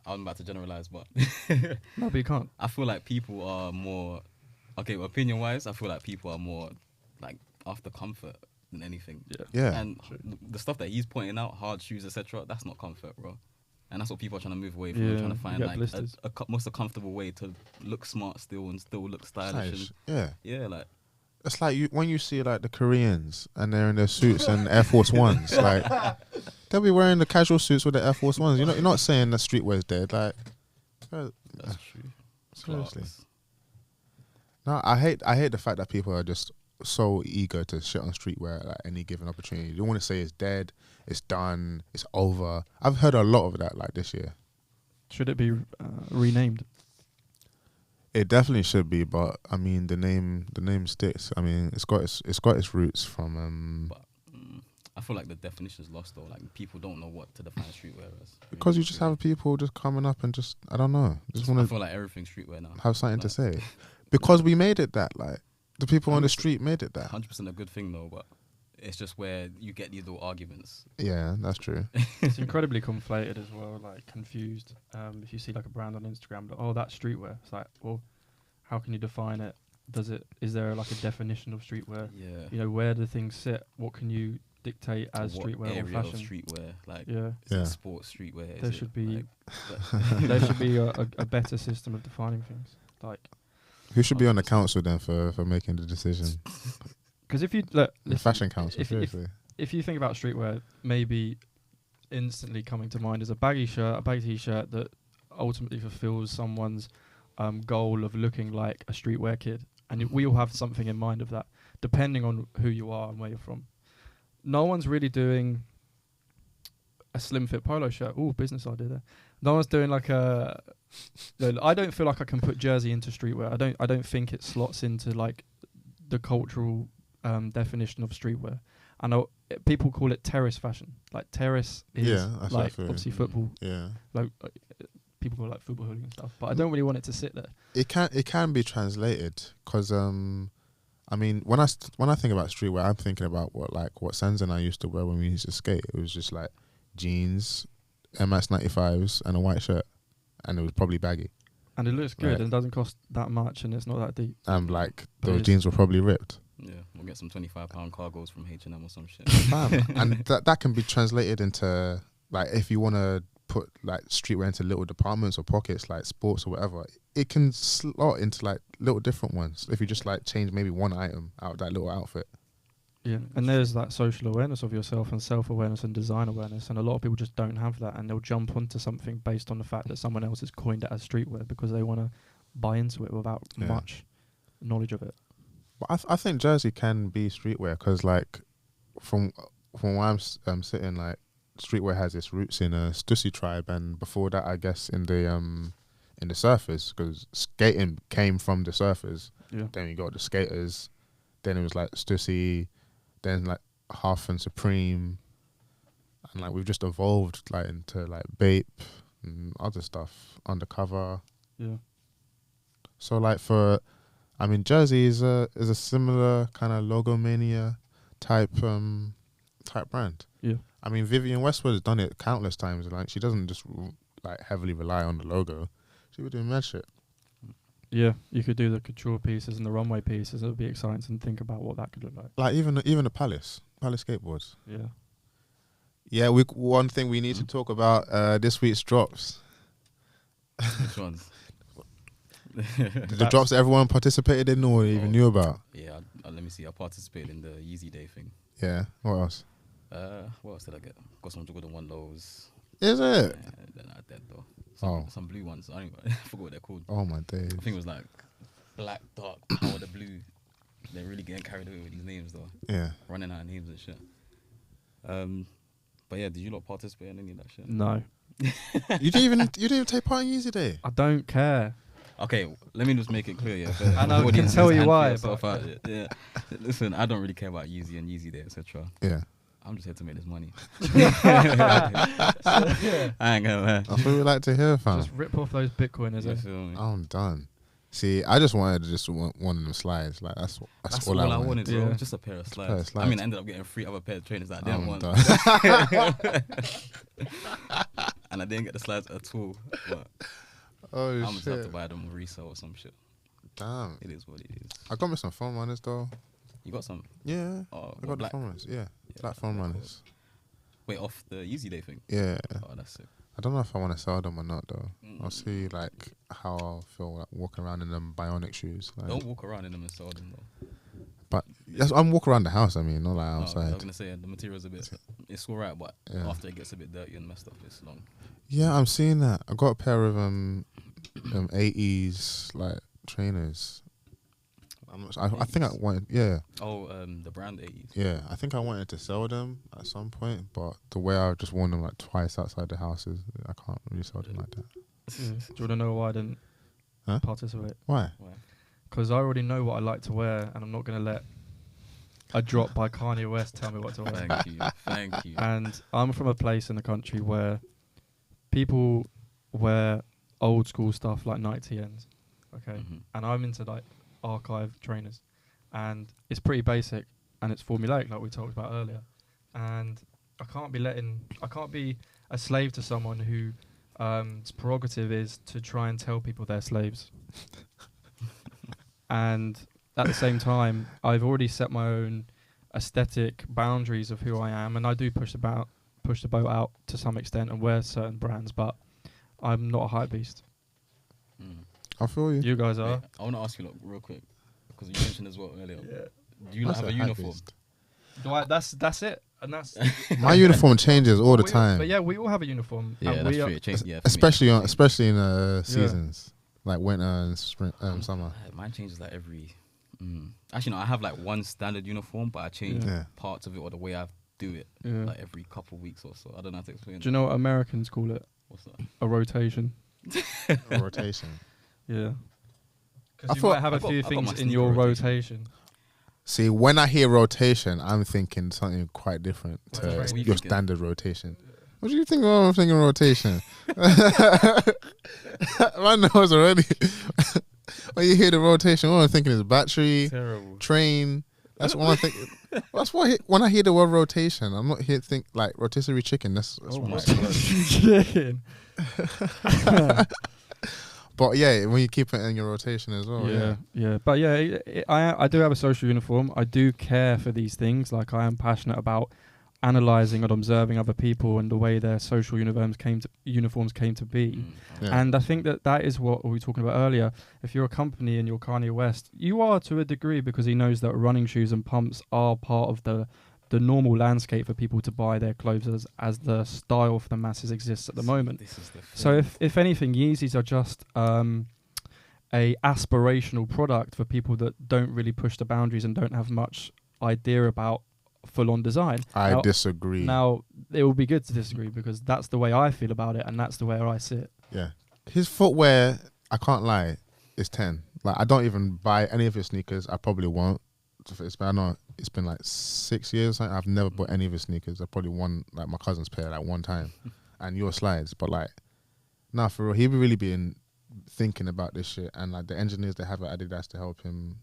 I'm about to generalize, but No, but you can't. I feel like people are more, okay, well, opinion-wise, I feel like people are more like after comfort than anything. Yeah. And the stuff that he's pointing out, hard shoes, etc., that's not comfort, bro. And that's what people are trying to move away from. They're trying to find like most a comfortable way to look smart still and still look stylish. And, yeah, like. It's like when you see like the Koreans and they're in their suits and Air Force Ones, like they'll be wearing the casual suits with the Air Force Ones. You're not saying that streetwear is dead. Like, that's true. Seriously. No, I hate the fact that people are just so eager to shit on streetwear at any given opportunity. You want to say it's dead, it's done, it's over. I've heard a lot of that like this year. Should it be renamed? It definitely should be, but I mean the name sticks. I mean it's got its roots from. But I feel like the definition is lost though. Like people don't know what to define streetwear as. Because you just have people just coming up and just I don't know. Just want I to feel like everything's streetwear now. have something to say. Because we made it that, like the people on the street made it that. 100% a good thing though, but it's just where you get these little arguments. Yeah, that's true. It's incredibly conflated as well, like confused. If you see like a brand on Instagram, like, oh, that's streetwear. It's like, well, how can you define it? Is there like a definition of streetwear? Yeah. You know, where do things sit? What can you dictate as what streetwear area or fashion? of streetwear? Like, yeah. is it sports streetwear? There should be there should be a better system of defining things. Like, who should be on the council then for making the decision? Because if you look, The fashion council, seriously. If you think about streetwear, maybe instantly coming to mind is a baggy t-shirt that ultimately fulfills someone's goal of looking like a streetwear kid. And we all have something in mind of that, depending on who you are and where you're from. No one's really doing a slim fit polo shirt. Ooh, business idea there. No one's doing like a... I don't feel like I can put jersey into streetwear. I don't think it slots into like the cultural definition of streetwear. I know people call it terrace fashion. Like terrace is like obviously football. Yeah. Like people call it like football hoodie and stuff. But I don't really want it to sit there. It can be translated because I mean when I think about streetwear, I'm thinking about what Senza and I used to wear when we used to skate. It was just like jeans, MS 95s, and a white shirt, and it was probably baggy. And it looks good and it doesn't cost that much and it's not that deep. And like those jeans were probably ripped. Yeah, we'll get some £25 cargos from H&M or some shit. And that can be translated into like if you want to put like streetwear into little departments or pockets like sports or whatever, it can slot into like little different ones if you just like change maybe one item out of that little outfit. Yeah, and there's that social awareness of yourself and self-awareness and design awareness, and a lot of people just don't have that, and they'll jump onto something based on the fact that someone else has coined it as streetwear because they want to buy into it without much knowledge of it. But I think jersey can be streetwear because, like, from where I'm sitting, like, streetwear has its roots in a Stussy tribe, and before that, I guess in the surfers, because skating came from the surfers. Yeah. Then you got the skaters. Then it was like Stussy, then like Half and Supreme, and like we've just evolved like into like Bape and other stuff, Undercover. Yeah. So like jersey is a similar kind of logomania type brand. Yeah. I mean, Vivienne Westwood has done it countless times. Like, she doesn't just like heavily rely on the logo. She would do mad shit. Yeah, you could do the couture pieces and the runway pieces. It would be exciting to think about what that could look like. Like even the Palace skateboards. Yeah. Yeah, one thing we need to talk about this week's drops. Which ones? The drops that everyone participated in or even knew about. Yeah, let me see. I participated in the Yeezy Day thing. Yeah. What else? What else did I get? Got some Jordan 1 lows. Is it? They're not dead though. Some blue ones. I forgot what they're called. Oh my days. I think it was like black, dark, powder blue. They're really getting carried away with these names though. Yeah. Running out of names and shit. But yeah, did you not participate in any of that shit? No. You didn't even take part in Yeezy Day? I don't care. Okay, let me just make it clear, yeah. And I can tell you why. Yeah. Listen, I don't really care about Yeezy and Yeezy Day, etc. Yeah. I'm just here to make this money. I ain't gonna lie. That's what we like to hear, fam. Just rip off those Bitcoiners. You feel me? I'm done. See, I just wanted one of them slides. Like that's all I wanted. Bro. Just a pair of slides. I mean, I ended up getting 3 other pairs of trainers that I didn't want. And I didn't get the slides at all. But I'm just have to buy them resale or some shit. Damn. It is what it is. I got me some foam runners though. You got some? Yeah. Oh, I got the foam runners. Yeah. Black foam runners. Wait, off the Yeezy Day thing? Yeah. Oh, that's sick. I don't know if I want to sell them or not though. I'll see like how I'll feel like walking around in them bionic shoes. Like, don't walk around in them and sell them though. But I'm walking around the house. I mean, not like outside. I was gonna say the material's a bit. It's alright, but after it gets a bit dirty and messed up, it's long. Yeah, I'm seeing that. I got a pair of 80s like trainers. I think I wanted, Oh, the brand 80s. Yeah, I think I wanted to sell them at some point, but the way I just worn them like twice outside the house is I can't really sell them like that. Do you want to know why I didn't participate? Why? Because I already know what I like to wear, and I'm not going to let a drop by Kanye West tell me what to wear. Thank you. And I'm from a place in the country where people wear old school stuff like Nike TNs, okay? And I'm into like archive trainers, and it's pretty basic and it's formulaic like we talked about earlier, and I can't be a slave to someone who its prerogative is to try and tell people they're slaves. And at the same time, I've already set my own aesthetic boundaries of who I am, and I do push the boat out to some extent and wear certain brands, but I'm not a hype beast. I feel you. You guys are. Wait, I want to ask you real quick, because you mentioned as well earlier. Do you not have a uniform? Do I? That's it, and that's my uniform changes all the time. But yeah, we all have a uniform. Yeah, that's true. It changes, especially in seasons like winter and spring, summer. Mine changes like every. Actually, no, I have like one standard uniform, but I change parts of it or the way I do it like every couple of weeks or so. I don't know how to explain. Do you know what Americans call it? What's that? A rotation. A rotation. Yeah. Because you might have a few things in your rotation. See, when I hear rotation, I'm thinking something quite different to your standard rotation. What do you think? Oh, I'm thinking rotation. My nose already. When you hear the rotation, what I'm thinking is battery, train. That's what I think. That's why when I hear the word rotation, I'm not here to think like rotisserie chicken. That's what I'm chicken. But yeah, when you keep it in your rotation as well. Yeah. But yeah, I do have a social uniform. I do care for these things. Like I am passionate about analysing and observing other people and the way their social uniforms came to be. And I think that is what we were talking about earlier. If you're a company and you're Kanye West, you are to a degree, because he knows that running shoes and pumps are part of the normal landscape for people to buy their clothes as the style for the masses exists at the moment. So if anything, Yeezys are just a aspirational product for people that don't really push the boundaries and don't have much idea about full-on design. I disagree. Now, it will be good to disagree because that's the way I feel about it and that's the way I see it. Yeah. His footwear, I can't lie, is 10. Like, I don't even buy any of his sneakers. I probably won't. I know it's been like 6 years or something. I've never bought any of his sneakers. I probably won like my cousin's pair like one time and your slides. But like, nah, for real, he be really been thinking about this shit, and like the engineers they have at Adidas to help him.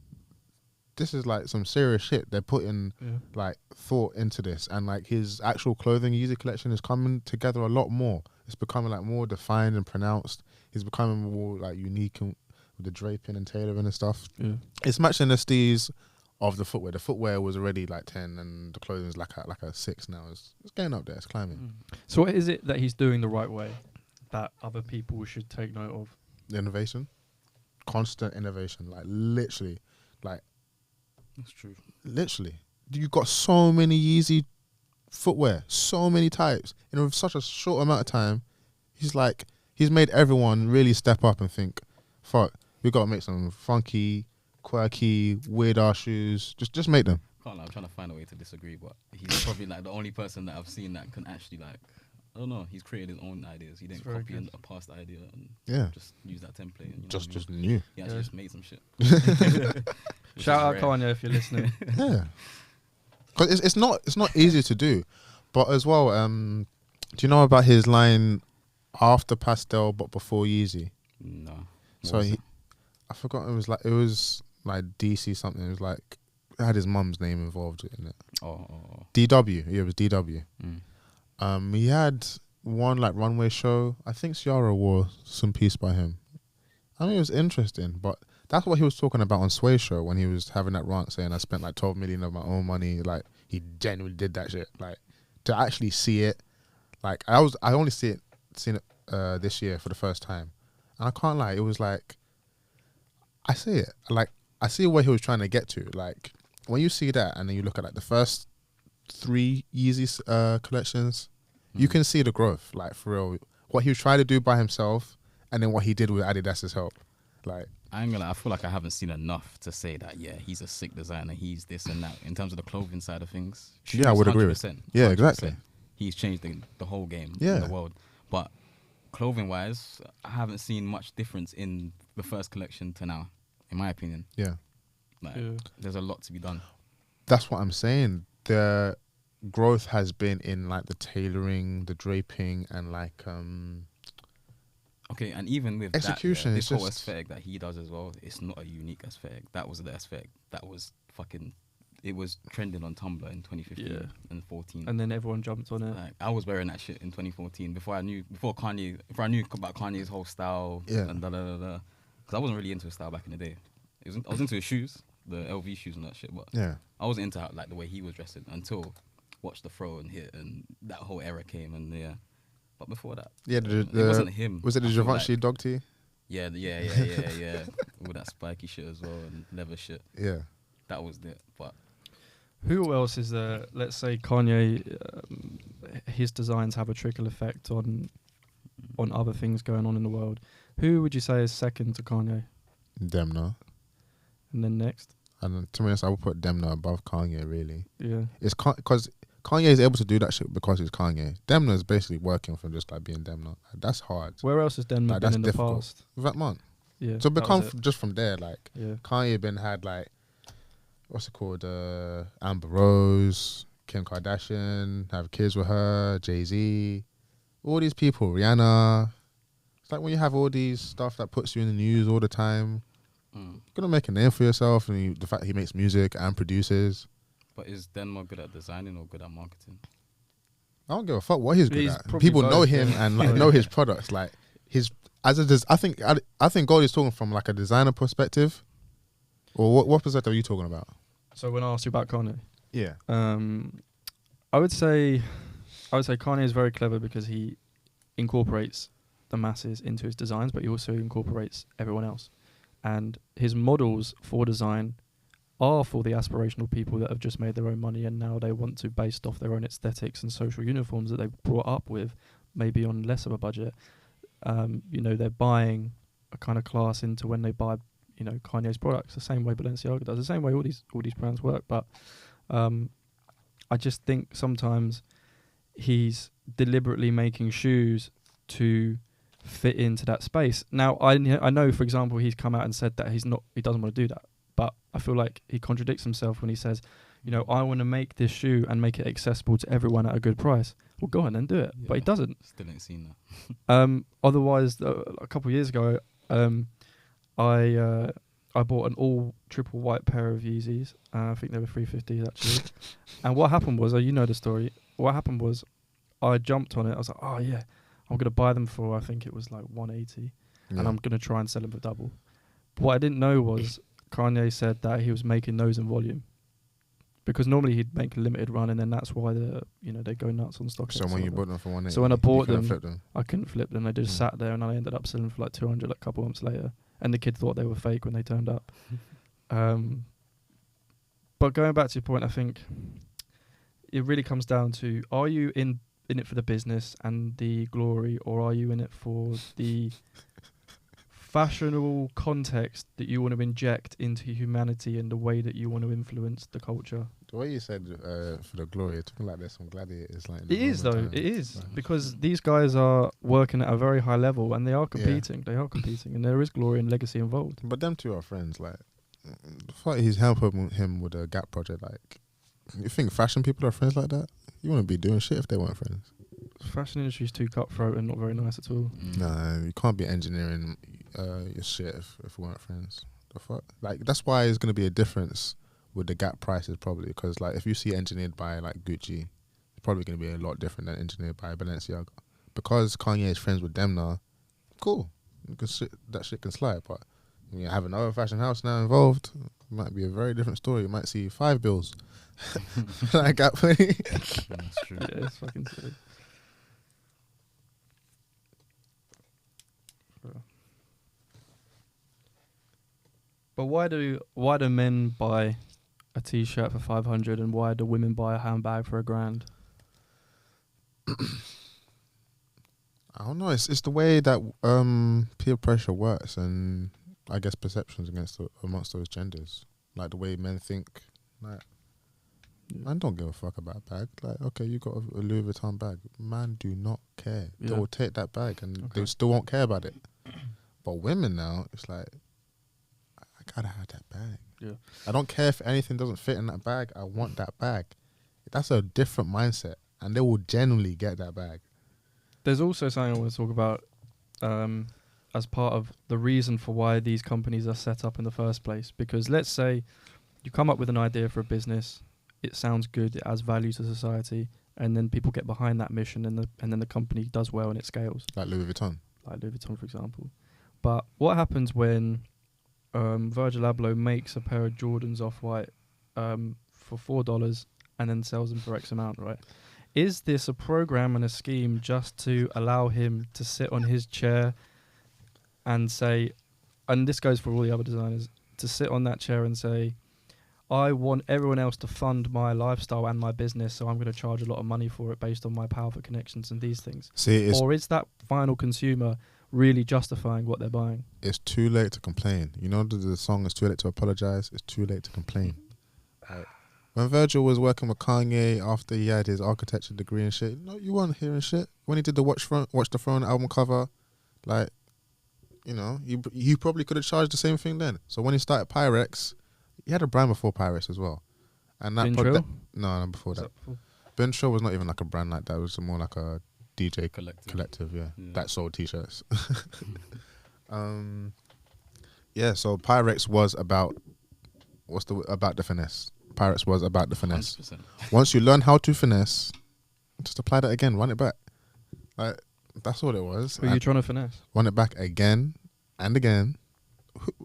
This is like some serious shit. They're putting like thought into this, and like his actual clothing Yeezy collection is coming together a lot more. It's becoming like more defined and pronounced. He's becoming more like unique with the draping and tailoring and stuff. Yeah. It's matching the steez of the footwear. The footwear was already like 10, and the clothing is like a 6 now. It's getting up there. It's climbing. So what is it that he's doing the right way that other people should take note of? The innovation, constant innovation. Like literally, like that's true. Literally, you got so many Yeezy footwear, so many types in such a short amount of time. He's made everyone really step up and think, fuck, we got to make some funky, quirky, weird ass shoes. Just make them. Can't lie, I'm trying to find a way to disagree, but he's probably like the only person that I've seen that can actually like, I don't know, he's created his own ideas. He didn't copy a past idea and just use that template. And, just new. He actually just made some shit. Shout out Kanye if you're listening. Yeah, because it's not easy to do, but as well, do you know about his line after Pastelle but before Yeezy? No. So I forgot, it was like DC something. It was like it had his mum's name involved in it. DW. Yeah, it was DW. He had one like runway show. I think Ciara wore some piece by him. I mean, it was interesting, but that's what he was talking about on Sway Show when he was having that rant saying I spent like 12 million of my own money. Like he genuinely did that shit. Like to actually see it, like I only seen it this year for the first time, and I can't lie, it was like I see it. Like I see where he was trying to get to. Like when you see that, and then you look at like the first 3 Yeezy collections, you can see the growth. Like for real, what he was trying to do by himself, and then what he did with Adidas's help. Like I ain't gonna lie, I feel like I haven't seen enough to say that he's a sick designer, he's this and that in terms of the clothing side of things. Yeah, I would agree with. Yeah, 100%. Exactly. He's changed the whole game in the world. But clothing wise, I haven't seen much difference in the first collection to now, in my opinion. Yeah. There's a lot to be done. That's what I'm saying. The growth has been in like the tailoring, the draping, and like okay, and even with execution, this whole aesthetic that he does as well, it's not a unique aesthetic. That was the aesthetic that was fucking. It was trending on Tumblr in 2015 and 14, and then everyone jumped on it. Like, I was wearing that shit in 2014 before I knew about Kanye's whole style and because I wasn't really into his style back in the day. I was into his shoes, the LV shoes and that shit, but I wasn't into like the way he was dressing until Watch the Throw and Hit and that whole era came and But before that, it wasn't him. Was it the Givenchy dog tee? Yeah. All that spiky shit as well and leather shit. Yeah, that was it. But who else is there? Let's say Kanye, his designs have a trickle effect on other things going on in the world. Who would you say is second to Kanye? Demna. And then next? And to be honest, I would put Demna above Kanye, really. Yeah. It's because Kanye is able to do that shit because he's Kanye. Demna is basically working from just like being Demna. That's hard. Where else has Demna been in the past? That month. Yeah. So become just from there, like Kanye had like, what's it called? Amber Rose, Kim Kardashian, have kids with her, Jay-Z, all these people, Rihanna. It's like when you have all these stuff that puts you in the news all the time, you're gonna make a name for yourself, and the fact he makes music and produces. But is Denmark good at designing or good at marketing? I don't give a fuck what he's good at. People know him and like know his products. Like I think God is talking from like a designer perspective. Or what perspective are you talking about? So when I asked you about Kanye, I would say Kanye is very clever because he incorporates the masses into his designs, but he also incorporates everyone else. And his models for design are for the aspirational people that have just made their own money and now they want to, based off their own aesthetics and social uniforms that they've brought up with, maybe on less of a budget. They're buying a kind of class into when they buy, you know, Kanye's products. The same way Balenciaga does. The same way all these brands work. But I just think sometimes he's deliberately making shoes to fit into that space. Now, I know, for example, he's come out and said that he doesn't want to do that. But I feel like he contradicts himself when he says, you know, I want to make this shoe and make it accessible to everyone at a good price. Well, go on and do it. Yeah. But he doesn't. Still ain't seen that. Otherwise, a couple of years ago, I bought an all triple white pair of Yeezys. I think they were 350s actually. And what happened was, you know the story. What happened was, I jumped on it. I was like, oh yeah, I'm gonna buy them for, I think it was like 180, and I'm gonna try and sell them for double. But what I didn't know was Kanye said that he was making those in volume, because normally he'd make a limited run, and then that's why they go nuts on stock. So when you bought them for 180, so when I bought them, them, I couldn't flip them. They just sat there, and I ended up selling for like 200 like a couple months later. And the kid thought they were fake when they turned up. But going back to your point, I think it really comes down to: are you in it for the business and the glory, or are you in it for the fashionable context that you want to inject into humanity and the way that you want to influence the culture? The way you said for the glory, it's talking like there's some gladiators. Like it is though. It is because these guys are working at a very high level and they are competing. Yeah. They are competing, and there is glory and legacy involved. But them two are friends. Like, the fact he's helping him with a Gap project. Like, you think fashion people are friends like that? You wouldn't be doing shit if they weren't friends. Fashion industry's too cutthroat and not very nice at all. No, you can't be engineering your shit if we weren't friends. The fuck? Like, that's why it's gonna be a difference with the Gap prices probably, because like if you see engineered by like Gucci, it's probably going to be a lot different than engineered by Balenciaga. Because Kanye is friends with Demna, cool, that shit can slide. But when you have another fashion house now involved, it might be a very different story. You might see 5 bills like Gap. That's true. Yeah, it's fucking silly. But why do men buy a t-shirt for 500 and why do women buy a handbag for $1,000? I don't know. It's the way that peer pressure works, and I guess perceptions amongst those genders. Like the way men think. Like, man don't give a fuck about a bag. Like, okay, you got a Louis Vuitton bag. Man do not care. Yeah. They will take that bag and they still won't care about it. But women now, it's like, I gotta have that bag. Yeah. I don't care if anything doesn't fit in that bag. I want that bag. That's a different mindset, and they will genuinely get that bag. There's also something I want to talk about as part of the reason for why these companies are set up in the first place. Because let's say you come up with an idea for a business, it sounds good, it adds value to society, and then people get behind that mission, and then the company does well and it scales. Like Louis Vuitton. Like Louis Vuitton, for example. But what happens when Virgil makes a pair of Jordans Off-White for $4 and then sells them for X amount, right? Is this a program and a scheme just to allow him to sit on his chair and say, and this goes for all the other designers, to sit on that chair and say, I want everyone else to fund my lifestyle and my business, so I'm going to charge a lot of money for it based on my powerful connections and these things? Or is that final consumer really justifying what they're buying? It's too late to complain. You know the song "It's Too Late to Apologize"? It's too late to complain. When Virgil was working with Kanye after he had his architecture degree and shit, no, you weren't hearing shit. When he did the Watch the Throne album cover, like, you know, you probably could have charged the same thing then. So when he started Pyrex, he had a brand before Pyrex as well. And that no, before that. Ben Shaw was not even like a brand like that. It was more like a DJ collective, yeah. That sold t-shirts. Yeah, so Pyrex was about the finesse. Pyrex was about the finesse. 100%. Once you learn how to finesse, just apply that again, run it back. Like, that's all it was. Who are you trying to finesse? Run it back again and again.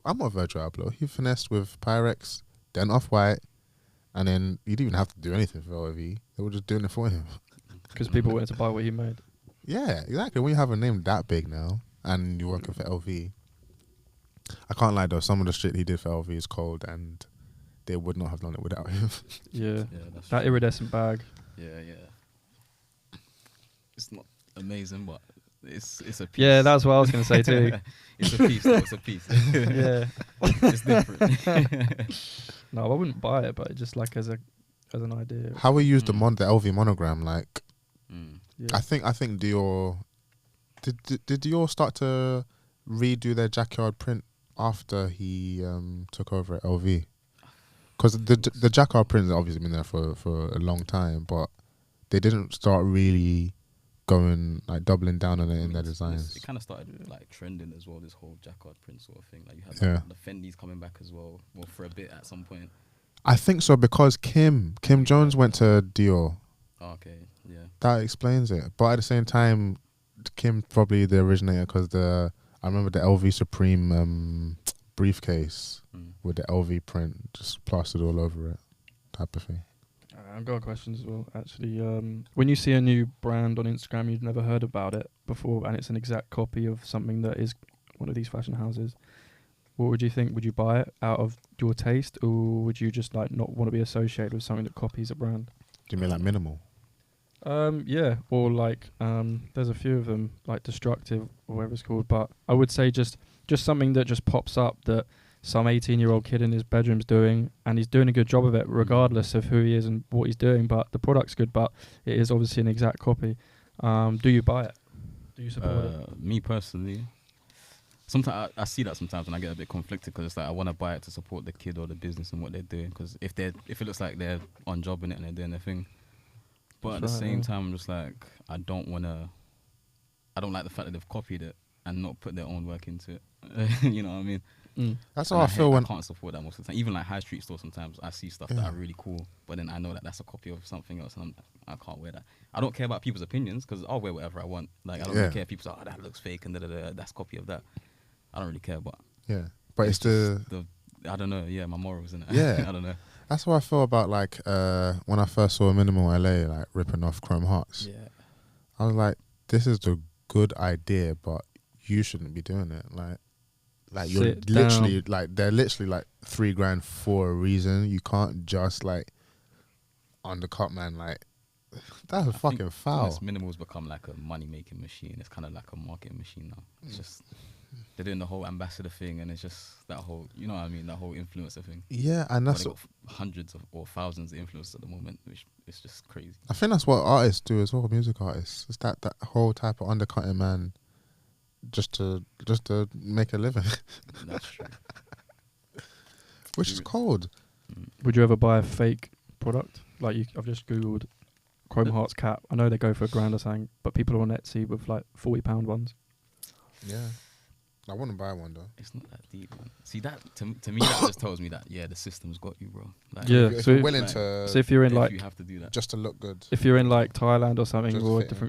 I'm not Virgil Abloh. He finessed with Pyrex, then Off-White, and then he didn't even have to do anything for LV. They were just doing it for him. Because people wanted to buy what he made. Yeah, exactly. When you have a name that big now and you're working for LV, I can't lie though, some of the shit he did for LV is cold and they would not have done it without him. Yeah, that true. Iridescent bag. Yeah. It's not amazing, but It's a piece. Yeah, that's what I was gonna say too. It's a piece. Though, it's a piece. Yeah. It's different. No, I wouldn't buy it, but just like as an idea. How we use the LV monogram, like Yeah. I think Dior did Dior start to redo their jacquard print after he took over at LV? Because the jacquard print has obviously been there for a long time, but they didn't start really going like doubling down on it in their designs. It kind of started like trending as well. This whole jacquard print sort of thing. Like you had the Fendi's coming back as well. Well, for a bit at some point. I think so because Kim Jones went to Dior. Oh, okay, yeah. That explains it. But at the same time, Kim probably the originator because I remember the LV Supreme briefcase with the LV print just plastered all over it, type of thing. I've got questions as well, actually. When you see a new brand on Instagram, you've never heard about it before, and it's an exact copy of something that is one of these fashion houses, what would you think? Would you buy it out of your taste, or would you just like not want to be associated with something that copies a brand? Do you mean like minimal? Yeah, or like there's a few of them, like Destructive or whatever it's called, but I would say just something that just pops up that some 18-year-old kid in his bedroom's doing, and he's doing a good job of it regardless of who he is and what he's doing, but the product's good, but it is obviously an exact copy. Do you buy it? Do you support it? Me personally, sometimes I see that sometimes and I get a bit conflicted because it's like I want to buy it to support the kid or the business and what they're doing, because if it looks like they're on job in it and they're doing their thing, but at the same time I'm just like I don't like the fact that they've copied it and not put their own work into it. You know what I mean? That's how I feel when I can't support that most of the time. Even like high street stores, sometimes I see stuff that are really cool, but then I know that that's a copy of something else, and I can't wear that. I don't care about people's opinions because I'll wear whatever I want. Like I don't really care if people say, "Oh, that looks fake," and that's a copy of that. I don't really care, but but it's the I don't know. Yeah, my morals in it. Yeah, I don't know. That's what I feel about like when I first saw Minimal LA like ripping off Chrome Hearts. Yeah, I was like, this is a good idea, but you shouldn't be doing it. Like you're literally like they're literally like $3,000 for a reason. You can't just like undercut man. Like that's a fucking foul. Minimal's become like a money making machine. It's kind of like a marketing machine now. It's just they're doing the whole ambassador thing, and it's just that whole, you know what I mean, that whole influencer thing. Yeah, and that's hundreds or thousands of influencers at the moment, which is just crazy. I think that's what artists do as well. Music artists. It's that whole type of undercutting man. Just to make a living. That's true. Which is cold. Would you ever buy a fake product? Like I've just googled Chrome Hearts cap. I know they go for $1,000 or something, but people are on Etsy with like £40 ones. Yeah, I wouldn't buy one though. It's not that deep, man. See that to me that just tells me that the system's got you, bro. Like, if you're willing to, so if you're in like you have to do that just to look good. If you're in like Thailand or something,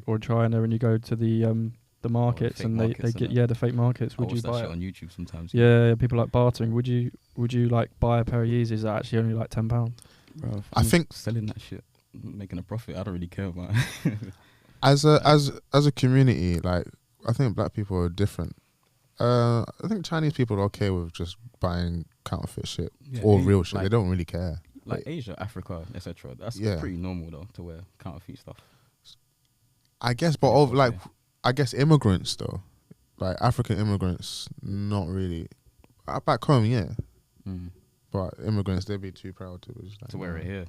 or China, and you go to the markets and they get the fake markets, would you buy that it on YouTube sometimes? Yeah, people like bartering. Would you like buy a pair of Yeezys that are actually only like £10? Bro, I think selling that shit, making a profit, I don't really care about it. as a community, like I think black people are different. I think Chinese people are okay with just buying counterfeit shit or real shit. Like, they don't really care. Like Asia, Africa, etc. That's pretty normal though to wear counterfeit stuff. I guess, but I guess immigrants though, like African immigrants, not really. Back home, yeah. But immigrants, they'd be too proud to wear it here.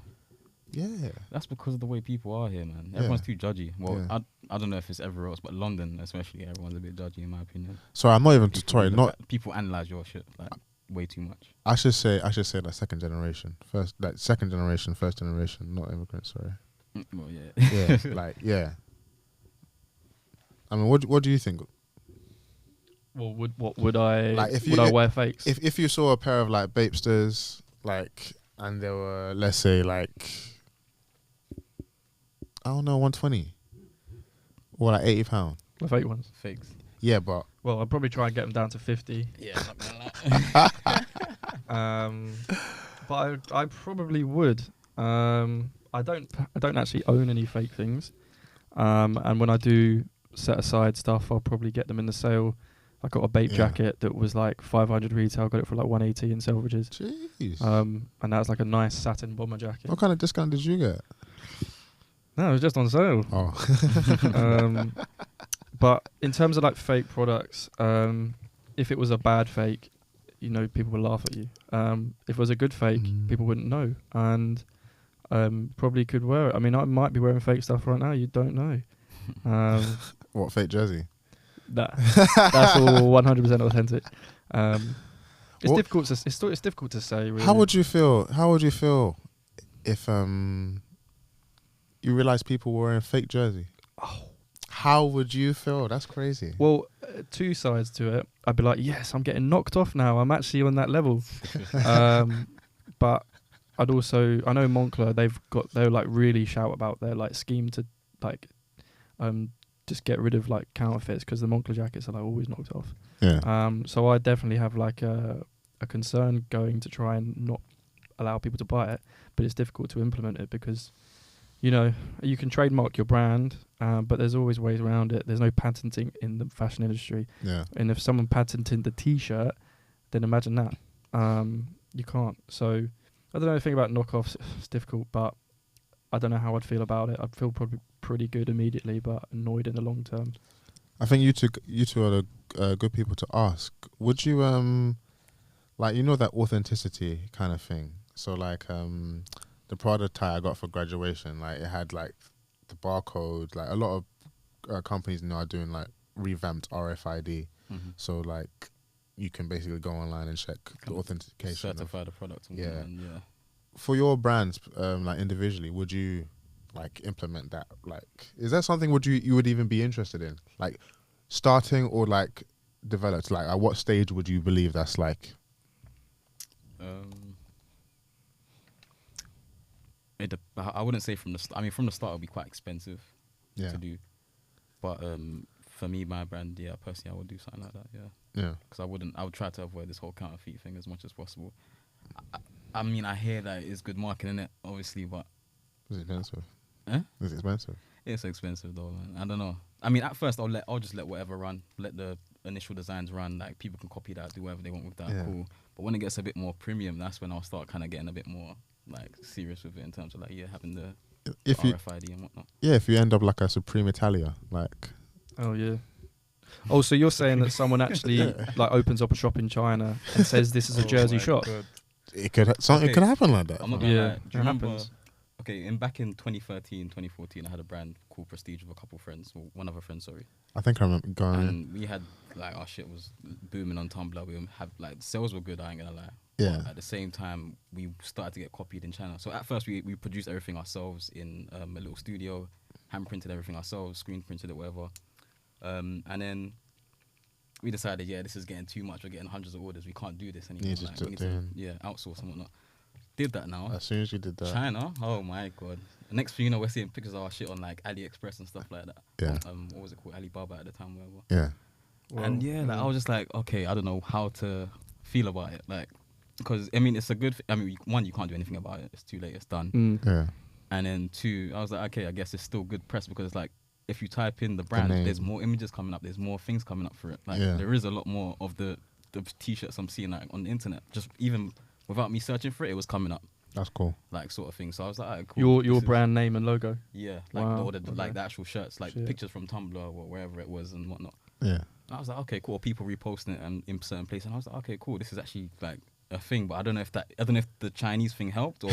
Yeah, that's because of the way people are here, man. Everyone's too judgy. Well, I don't know if it's everywhere else, but London especially, everyone's a bit judgy in my opinion. So I'm not even people analyze your shit like way too much. I should say like second generation, first generation, not immigrants. Sorry. Well, yeah. Yeah. I mean, what do you think? Well, would I like would I wear fakes? If you saw a pair of like Bapesters, like, and they were, let's say, like, I don't know, 120 or like £80. The fake ones. Fakes. Yeah, but I'd probably try and get them down to 50. Yeah, something like that. But I probably would. I don't actually own any fake things. And when I do set aside stuff, I'll probably get them in the sale. I got a Bape jacket that was like 500 retail, got it for like 180 in Selfridges. Jeez. And that was like a nice satin bomber jacket. What kind of discount did you get? No, it was just on sale. Oh. But in terms of like fake products, if it was a bad fake, you know, people would laugh at you. If it was a good fake, people wouldn't know, and probably could wear it. I mean, I might be wearing fake stuff right now. You don't know. What, fake jersey? That's all 100% authentic. It's What- difficult. It's difficult to say. Really. How would you feel? How would you feel if you realize people were wearing fake jersey? Oh. How would you feel? That's crazy. Well, two sides to it. I'd be like, yes, I'm getting knocked off now. I'm actually on that level. But I'd also, I know Moncler, they'll like really shout about their like scheme to like just get rid of like counterfeits, because the Moncler jackets are like always knocked off. Yeah. So I definitely have like a concern going to try and not allow people to buy it, but it's difficult to implement it because, you know, you can trademark your brand, but there's always ways around it. There's no patenting in the fashion industry. Yeah. And if someone patented the T-shirt, then imagine that. You can't. So I don't know. Think about knockoffs. It's difficult, but I don't know how I'd feel about it. I'd feel probably pretty good immediately, but annoyed in the long term. I think you two are the good people to ask. Would you like, you know, that authenticity kind of thing? So like the Prada tie I got for graduation, like it had like the barcode. Like a lot of companies now are doing like revamped RFID. So like you can basically go online and check the authentication. Certify the product. And Yeah. yeah. For your brands, like individually, would you like implement that? Like, is that something you would even be interested in? Like starting or like developed? Like at what stage would you believe that's like? I wouldn't say from the start. I mean, from the start, it'll be quite expensive to do. But for me, my brand, yeah, personally, I would do something like that. Yeah. Yeah. Because I would try to avoid this whole counterfeit thing as much as possible. I mean, I hear that it's good marketing, innit? Obviously, but It's expensive. Eh? It's expensive. It's expensive though, man. I don't know. I mean, at first I'll just let whatever run, let the initial designs run. Like people can copy that, do whatever they want with that. Yeah. Cool. But when it gets a bit more premium, that's when I'll start kind of getting a bit more like serious with it in terms of like having the RFID and whatnot. If you end up like a Supreme Italia, like. Oh yeah. Oh, so you're saying that someone actually like opens up a shop in China and says this is a Jersey shop? It could it could happen like that. I'm not gonna Yeah, lie. Do it you remember? happens. Okay, back in 2013, 2014, I had a brand called Prestige with a couple friends, well, one other friend, sorry. I think I remember going. And we had like our shit was booming on Tumblr. We had like sales were good. I ain't gonna lie. Yeah. But at the same time, we started to get copied in China. So at first, we produced everything ourselves in a little studio, hand printed everything ourselves, screen printed it, whatever. And then we decided, this is getting too much. We're getting hundreds of orders. We can't do this anymore. We need to outsource and whatnot. Did that now. As soon as you did that. China, oh my god. The next thing you know, we're seeing pictures of our shit on like AliExpress and stuff like that. Yeah. What was it called? Alibaba at the time, whatever. Yeah. Well, And like, I was just like, okay, I don't know how to feel about it. Like, because I mean, it's a good. I mean, one, you can't do anything about it. It's too late. It's done. Yeah. And then two, I was like, okay, I guess it's still good press because it's like, if you type in the brand, there's more images coming up. There's more things coming up for it. Like, there is a lot more of the t-shirts I'm seeing like on the internet. Just even without me searching for it, it was coming up. That's cool. Like sort of thing. So I was like, alright, cool. Your brand name and logo. Yeah, like Wow, like the actual shirts, like Shit. pictures from Tumblr or wherever it was and whatnot. Yeah. I was like, okay, cool. People reposting it in certain places, and I was like, okay, cool. This is actually like a thing, but I don't know if the Chinese thing helped or.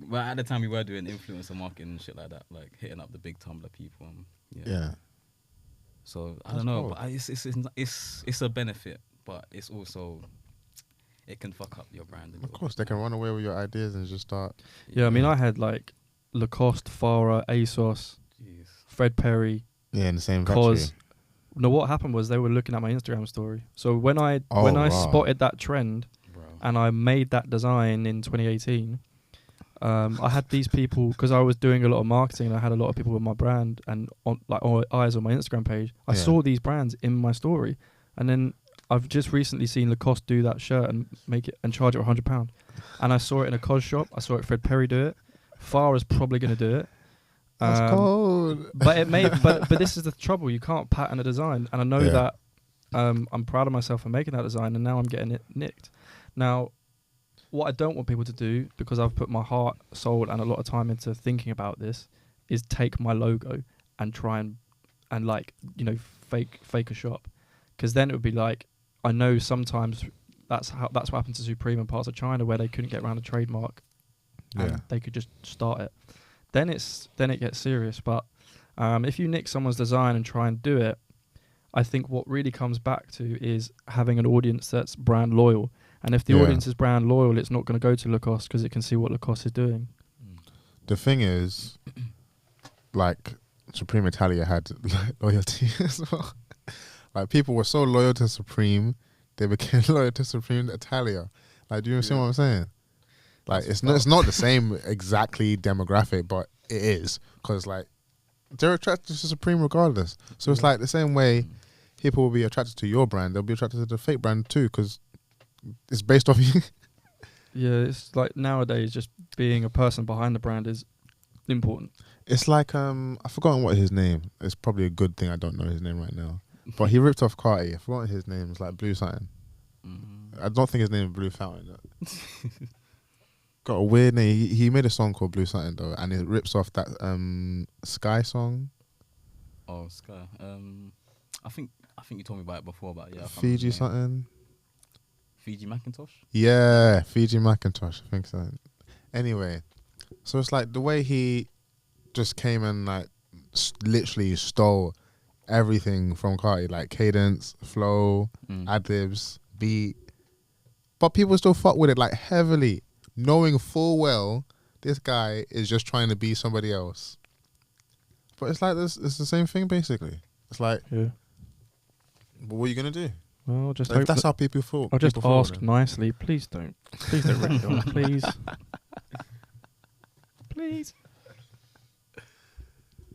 But at the time, we were doing influencer marketing and shit like that, like hitting up the big Tumblr people. Yeah. So I That's don't know, cool. but it's a benefit, but it's also it can fuck up your brand. Of course, they can run away with your ideas and just start. Yeah, I mean, I had like Lacoste, Farah, ASOS, Jeez. Fred Perry. Yeah, in the same factory. Because no, what happened was they were looking at my Instagram story. So when I wow. spotted that trend Bro. and I made that design in 2018, I had these people because I was doing a lot of marketing. And I had a lot of people with my brand and all eyes on my Instagram page. I saw these brands in my story, and then I've just recently seen Lacoste do that shirt and make it and charge it £100. And I saw it in a cos shop. I saw it Fred Perry do it. Farah's probably going to do it. That's cold. But it may. But this is the trouble. You can't patent a design, and I know that. I'm proud of myself for making that design, and now I'm getting it nicked. Now, what I don't want people to do, because I've put my heart, soul, and a lot of time into thinking about this, is take my logo and try and like, you know, fake a shop, because then it would be like, I know sometimes that's what happened to Supreme in parts of China where they couldn't get around a trademark, and they could just start it. Then it gets serious. But if you nick someone's design and try and do it, I think what really comes back to is having an audience that's brand loyal. And if the audience is brand loyal, it's not going to go to Lacoste because it can see what Lacoste is doing. The thing is, like, Supreme Italia had loyalty as well. Like, people were so loyal to Supreme, they became loyal to Supreme Italia. Like, do you see what I'm saying? Like, it's not the same exactly demographic, but it is, because like they're attracted to Supreme regardless. So it's like the same way people will be attracted to your brand, they'll be attracted to the fake brand too, because it's based off you. Yeah, it's like nowadays just being a person behind the brand is important. It's like I've forgotten what his name. It's probably a good thing I don't know his name right now. But he ripped off Carti. I've forgotten his name. It's like Blue something. I don't think his name is Blue Fountain. Got a weird name. He made a song called Blue something though, and it rips off that Sky song. Oh, Sky. I think you told me about it before, but yeah. Fiji something. Fiji Macintosh? Yeah, Fiji Macintosh. I think so. Anyway, so it's like the way he just came and like literally stole everything from Carti, like cadence, flow, ad-libs, beat. But people still fuck with it like heavily, knowing full well this guy is just trying to be somebody else. But it's like this. It's the same thing basically. It's like, but what are you gonna do? Well, just like, if that's how people feel. I'll just ask nicely. Please don't rip it off, please. Please.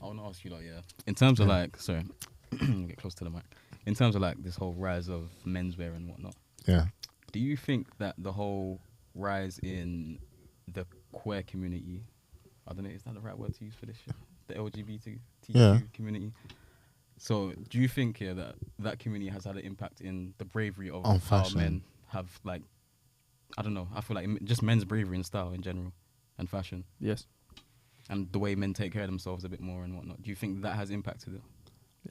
I want to ask you, like, in terms of like, sorry, get close to the mic. In terms of like this whole rise of menswear and whatnot. Yeah. Do you think that the whole rise in the queer community, I don't know, is that the right word to use for this shit? The LGBTQ community. So do you think that community has had an impact in the bravery of how men have, like, I don't know, I feel like just men's bravery and style in general and fashion? Yes. And the way men take care of themselves a bit more and whatnot. Do you think that has impacted it?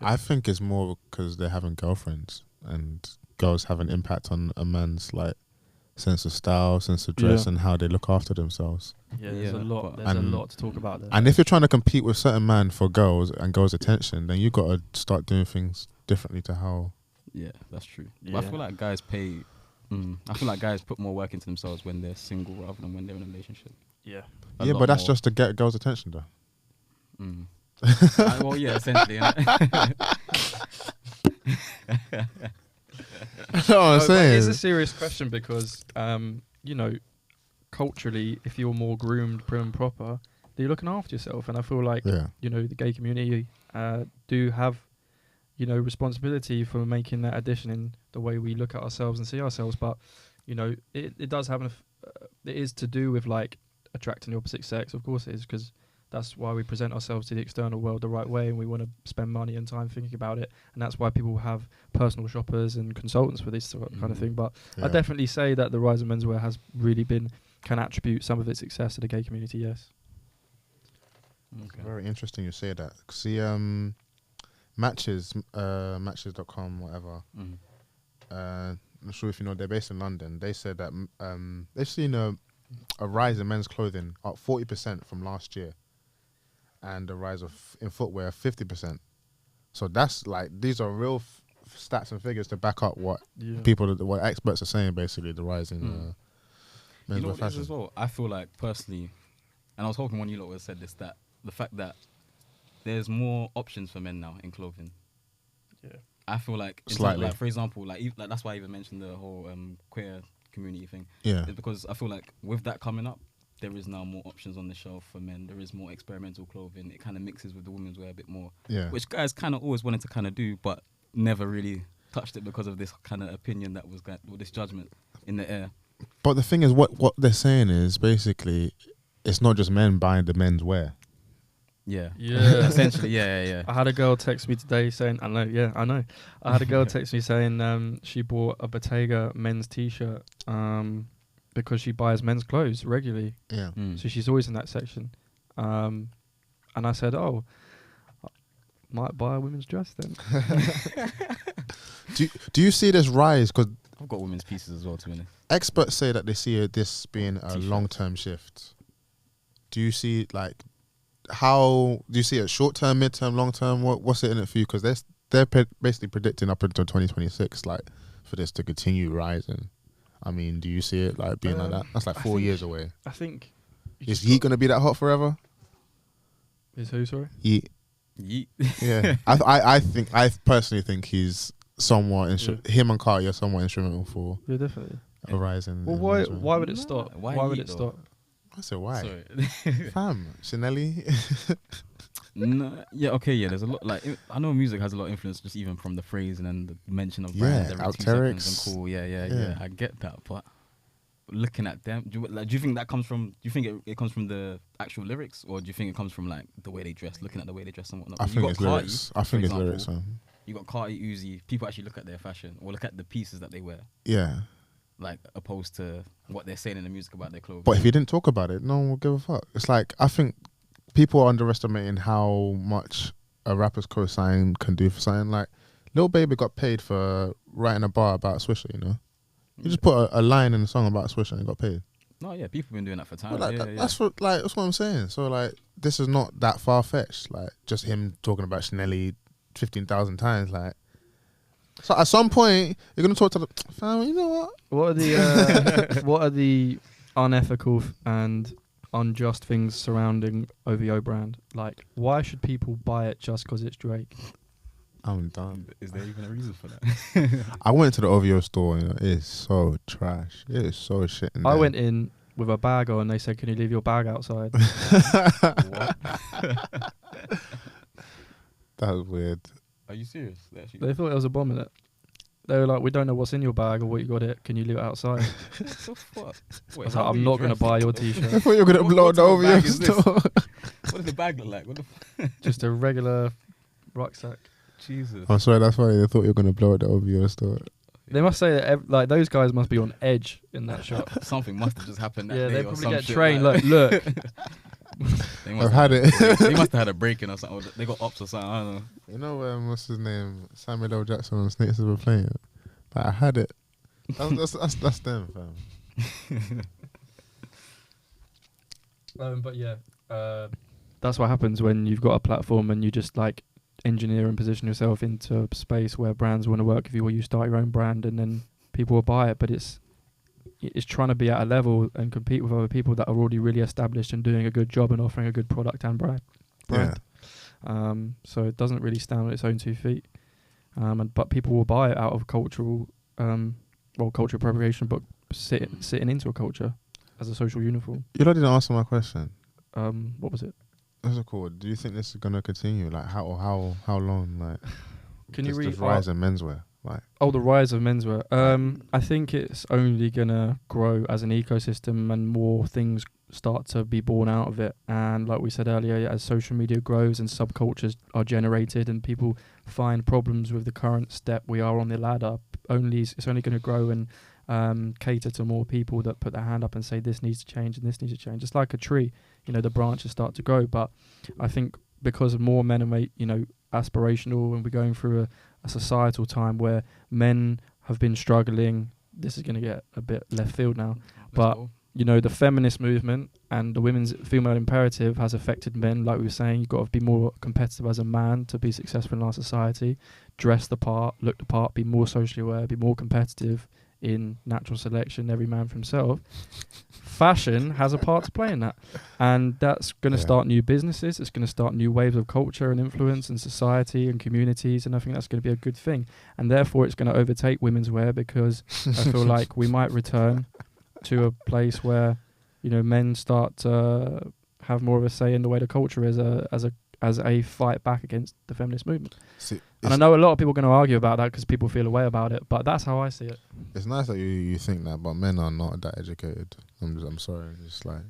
I think it's more because they're having girlfriends, and girls have an impact on a man's like sense of style, sense of dress, and how they look after themselves. Yeah, there's a lot. There's a lot to talk about there. And if you're trying to compete with certain man for girls and girls' attention, then you got to start doing things differently to how. Yeah, that's true. Yeah. But I feel like guys pay. I feel like guys put more work into themselves when they're single rather than when they're in a relationship. Yeah. Yeah, but that's just to get girls' attention, though. Well, yeah, essentially. That's what I'm saying. It's a serious question because, you know, culturally, if you're more groomed, prim and proper, you're looking after yourself. And I feel like, you know, the gay community do have, you know, responsibility for making that addition in the way we look at ourselves and see ourselves. But, you know, it does have it is to do with, like, attracting the opposite sex. Of course it is, because that's why we present ourselves to the external world the right way, and we want to spend money and time thinking about it. And that's why people have personal shoppers and consultants for this kind of thing. But I definitely say that the rise of menswear has really can attribute some of its success to the gay community, yes. Okay. Very interesting you say that. See, Matches.com, whatever. I'm not sure if you know, they're based in London. They said that they've seen a rise in men's clothing up 40% from last year, and a rise in footwear 50%. So that's like, these are real stats and figures to back up what what experts are saying. Basically, the rise in menswear fashion. As well, I feel like personally, and I was hoping when you lot said this, that the fact that there's more options for men now in clothing. Yeah, I feel like slightly. Like, for example, like that's why I even mentioned the whole queer community thing. Yeah, it's because I feel like with that coming up, there is now more options on the shelf for men. There is more experimental clothing. It kind of mixes with the women's wear a bit more. Yeah, which guys kind of always wanted to kind of do, but never really touched it because of this kind of opinion that was this judgment in the air. But the thing is, what they're saying is basically, it's not just men buying the men's wear. Yeah. Essentially, yeah. I had a girl text me today saying, I know. I had a girl text me saying she bought a Bottega men's t-shirt because she buys men's clothes regularly. Yeah. So she's always in that section. And I said, Might buy a women's dress then. Do you see this rise? Because I've got women's pieces as well, to be honest. experts say that they see this being a T-shirts. long-term shift. Do you see like how do you see it short-term, mid-term, long-term? What's it in it for you? Because they're basically predicting up until 2026, like for this to continue rising. I mean, do you see it like being like that? That's like 4 years away. I think. Is Yeet gonna be that hot forever? Is who, sorry? Yeet. Yeet. Yeah, I personally think he's somewhat him and Kanye are somewhat instrumental for Yeah, definitely. a rise in. Well, why would it stop? Why Why would Yeet it though? stop? I said why? Sorry. Fam, Chanelli. No, yeah, okay, yeah. There's a lot. Like, I know music has a lot of influence, just even from the phrase and then the mention of brands every 2 seconds and cool. Yeah. I get that, but looking at them, do you think that comes from? Do you think it comes from the actual lyrics, or do you think it comes from like the way they dress? Looking at the way they dress and whatnot. I think it's lyrics. I think it's lyrics, man. You got Carti, Uzi. People actually look at their fashion or look at the pieces that they wear, Yeah, like opposed to what they're saying in the music about their clothes. but if you didn't talk about it, no one will give a fuck. It's like I think people are underestimating how much a rapper's co-sign can do for something. Like Lil Baby got paid for writing a bar about Swisher, you know. You just put a line in a song about Swisher and you got paid. No, yeah, people been doing that for time. Like, yeah. that's what I'm saying. So like, this is not that far fetched. Like, just him talking about Chanelli 15,000 times. Like, so at some point you're gonna talk to the fam. You know what? What are the what are the unethical and unjust things surrounding OVO brand? Like, why should people buy it just because it's Drake? I'm done. Is there even a reason for that? I went to the OVO store. You know, it's so trash. It is so shit. In I there. went in with a bag on and they said, "Can you leave your bag outside?" What? That was weird. Are you serious? They thought it was a bomb in it. They were like, "We don't know what's in your bag or what you got it. Can you leave it outside?" What the fuck? I was like, "I'm not going to buy your I t-shirt." thought you were gonna blow What the type of OVO bag is this? store. What does the bag look like? What the Just a regular rucksack. Jesus. I'm sorry, that's funny. They thought you were gonna blow at the OVO store. They must say that like those guys must be on edge in that shop. Something must have just happened that Yeah, day they or probably some get shit trained. like- Look. They must I've have had it. They must have had a break-in or something. Or they got ops or something. I don't know. You know what's his name? Samuel L. Jackson and Snakes of a Plane. Like, I had it. That's them, fam. But yeah, that's what happens when you've got a platform and you just like engineer and position yourself into a space where brands want to work with you, or you start your own brand and then people will buy it. But it's trying to be at a level and compete with other people that are already really established and doing a good job and offering a good product and brand. Yeah. So it doesn't really stand on its own 2 feet. But people will buy it out of cultural appropriation, but sitting into a culture as a social uniform. You lot didn't answer my question. What was it? That's cool. Do you think this is gonna continue? Like how long? Like Can you read? this rise in menswear? Like The rise of menswear. I think it's only gonna grow as an ecosystem and more things start to be born out of it. And like we said earlier, as social media grows and subcultures are generated and people find problems with the current step we are on the ladder, it's only going to grow and cater to more people that put their hand up and say this needs to change and this needs to change. It's like a tree, the branches start to grow. But I think because more men are aspirational, and we're going through a societal time where men have been struggling. This is going to get a bit left field now, but the feminist movement and the women's female imperative has affected men. Like we were saying, you've got to be more competitive as a man to be successful in our society, dress the part, look the part, be more socially aware, be more competitive in natural selection, every man for himself. Fashion has a part to play in that. And that's going to start new businesses. It's going to start new waves of culture and influence in society and communities. And I think that's going to be a good thing. And therefore, it's going to overtake women's wear, because I feel like we might return to a place where, men start to have more of a say in the way the culture is as a fight back against the feminist movement. And I know a lot of people are going to argue about that because people feel a way about it, but that's how I see it. It's nice that you think that, but men are not that educated. I'm sorry, it's like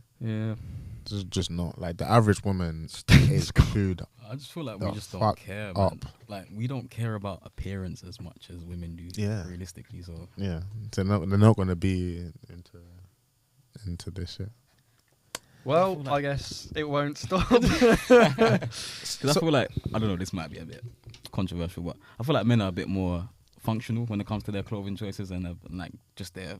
just not like the average woman is clued. I just feel like we just don't care, man. Like we don't care about appearance as much as women do. Yeah, realistically, so they're not going to be into this shit. Well, I guess it won't stop. Because I feel like, I don't know, this might be a bit controversial, but I feel like men are a bit more functional when it comes to their clothing choices and like just their,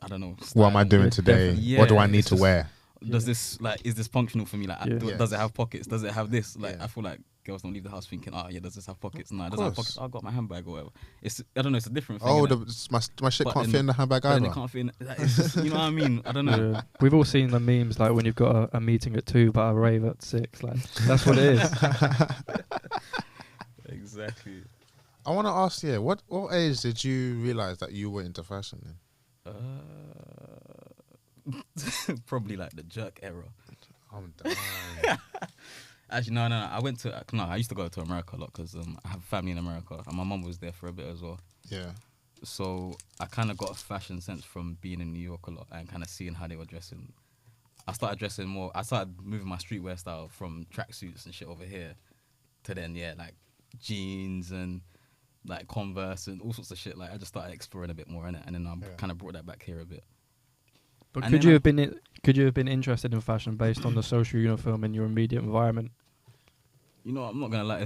I don't know. What am I doing today? Yeah, what do I need it's to just- wear? Does this, like, is this functional for me? Like, Yeah. does it have pockets? Does it have this? Like, Yeah. I feel like girls don't leave the house thinking, oh, yeah, does this have pockets? No, it doesn't have course. pockets. I got my handbag or whatever. It's, I don't know, it's a different thing. Oh, innit? my shit But can't then- fit in the handbag But then either. it can't fit in. Like, it's just, you know what I mean? I don't know. Yeah. We've all seen the memes like when you've got a meeting at 2 but a rave at 6. Like that's what it is. Exactly. I want to ask, what age did you realize that you were into fashion then? Probably like the jerk era. I'm done. Actually, no. I used to go to America a lot because I have family in America and my mum was there for a bit as well. Yeah. So I kind of got a fashion sense from being in New York a lot and kind of seeing how they were dressing. I started dressing more. I started moving my streetwear style from tracksuits and shit over here to then, like jeans and like Converse and all sorts of shit. Like I just started exploring a bit more in it, and then I kind of brought that back here a bit. But And could then you have been interested in fashion based on the social uniform in your immediate environment? You know, I'm not gonna lie.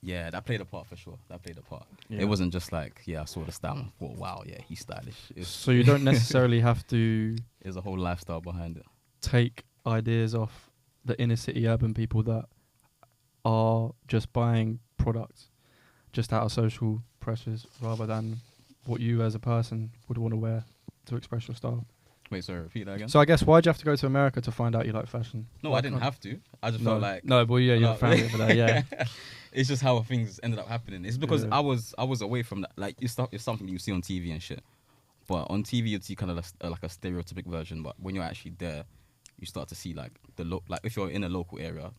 That played a part for sure. That played a part. Yeah. It wasn't just like, I saw the style and thought, wow, yeah, he's stylish. So you don't necessarily have to There's a whole lifestyle behind it. take ideas off the inner city urban people that are just buying products just out of social pressures rather than what you as a person would want to wear to express your style. Wait, sorry, repeat that again. So I guess why'd you have to go to America to find out you like fashion? No, I didn't have to. I just felt like no, but yeah, you found it for that. Yeah, it's just how things ended up happening. It's because Yeah. I was away from that. Like it's something you see on TV and shit. But on TV you see kind of like a stereotypic version. But when you're actually there, you start to see like like if you're in a local area,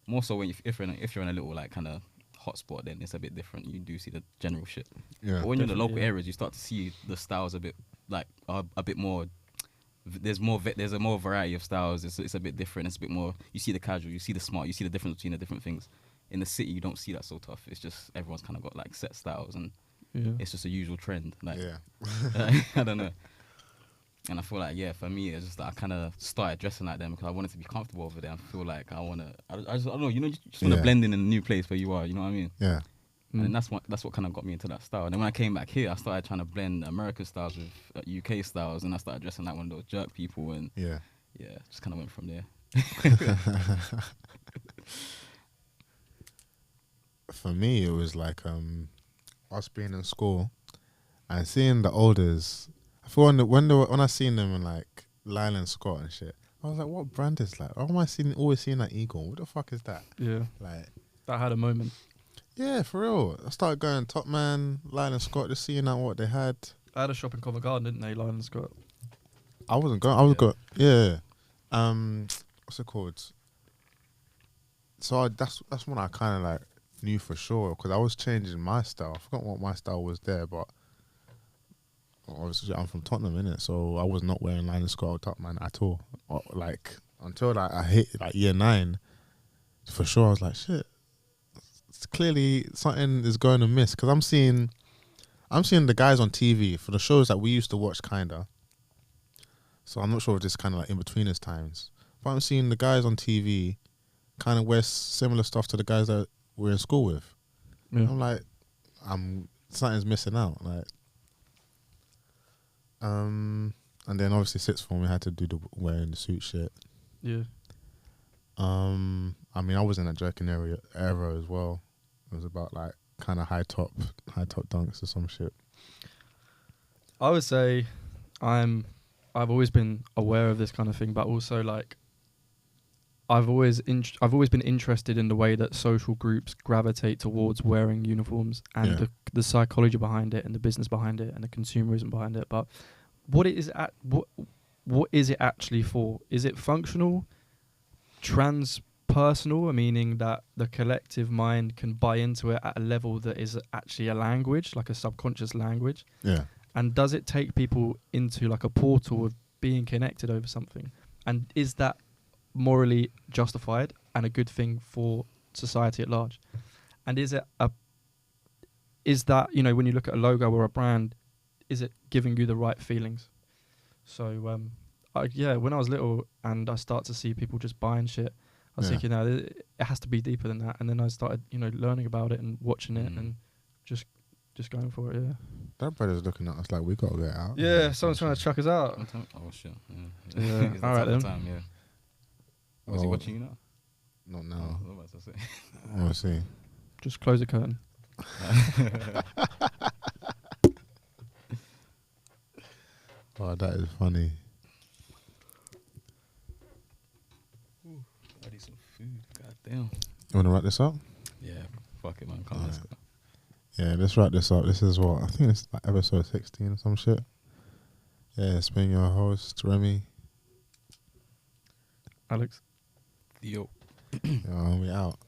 more so when if you're in a little like kind of hotspot, then it's a bit different. You do see the general shit. Yeah. But when you're in the local Definitely, yeah. areas, you start to see the styles a bit like a bit more. There's a more variety of styles. It's a bit different. It's a bit more. You see the casual, you see the smart, you see the difference between the different things. In the city, you don't see that so tough. It's just everyone's kind of got like set styles, and it's just a usual trend. Like I don't know. And I feel like for me, it's just that I kind of started dressing like them because I wanted to be comfortable over there and feel like I want to. I don't know. You just want to blend in a new place where you are. You know what I mean? Yeah. And that's what kind of got me into that style. And then when I came back here, I started trying to blend American styles with UK styles, and I started dressing like one of those jerk people, and just kind of went from there. For me, it was like us being in school and seeing the olders. I feel when I seen them in like Lyland Scott and shit, I was like, what brand is that? Why am I always seeing that Eagle? What the fuck is that? Yeah, Like, that had a moment. yeah, for real. I started going Top Man, Lyland Scott, just seeing out what they had. I had a shop in Covent Garden, didn't they, Lyland Scott? I wasn't going. I was going. Yeah. What's it called? So that's when I kind of like knew for sure because I was changing my style. I forgot what my style was there, but obviously I'm from Tottenham, innit? So I was not wearing Lyland Scott or Top Man at all. Like until like I hit like year 9, for sure I was like, shit. It's clearly something is going amiss because I'm seeing the guys on TV for the shows that we used to watch, kinda. So I'm not sure if this kind of like in betweeners times, but I'm seeing the guys on TV kind of wear similar stuff to the guys that we're in school with. Yeah. I'm like, something's missing out, like. And then obviously sixth form we had to do the wearing the suit shit. Yeah. I mean, I was in that jerking era as well. It was about like kind of high top dunks or some shit. I would say I've always been aware of this kind of thing, but also like I've always been interested in the way that social groups gravitate towards wearing uniforms and the psychology behind it and the business behind it and the consumerism behind it. But what is it actually for? Is it functional, transpersonal, meaning that the collective mind can buy into it at a level that is actually a language, like a subconscious language? Yeah. And does it take people into like a portal of being connected over something? And is that morally justified and a good thing for society at large? And is that, you know, when you look at a logo or a brand, is it giving you the right feelings? So when I was little and I start to see people just buying shit, I was thinking, no, it has to be deeper than that. And then I started, learning about it and watching it and just going for it. Yeah. That brother's looking at us like we gotta get out. Yeah, someone's trying to chuck us out. Oh shit. Yeah. It's All right then. time, yeah. Was he watching you now? Not now. Oh, what was I say? I want to see. Just close the curtain. Oh, that is funny. I need some food. God damn. You want to wrap this up? Yeah. Fuck it, man. Come on, let's go. Yeah, let's wrap this up. This is what I think it's like episode 16 or some shit. Yeah, it's been your host Remy. Alex. Theo. We out.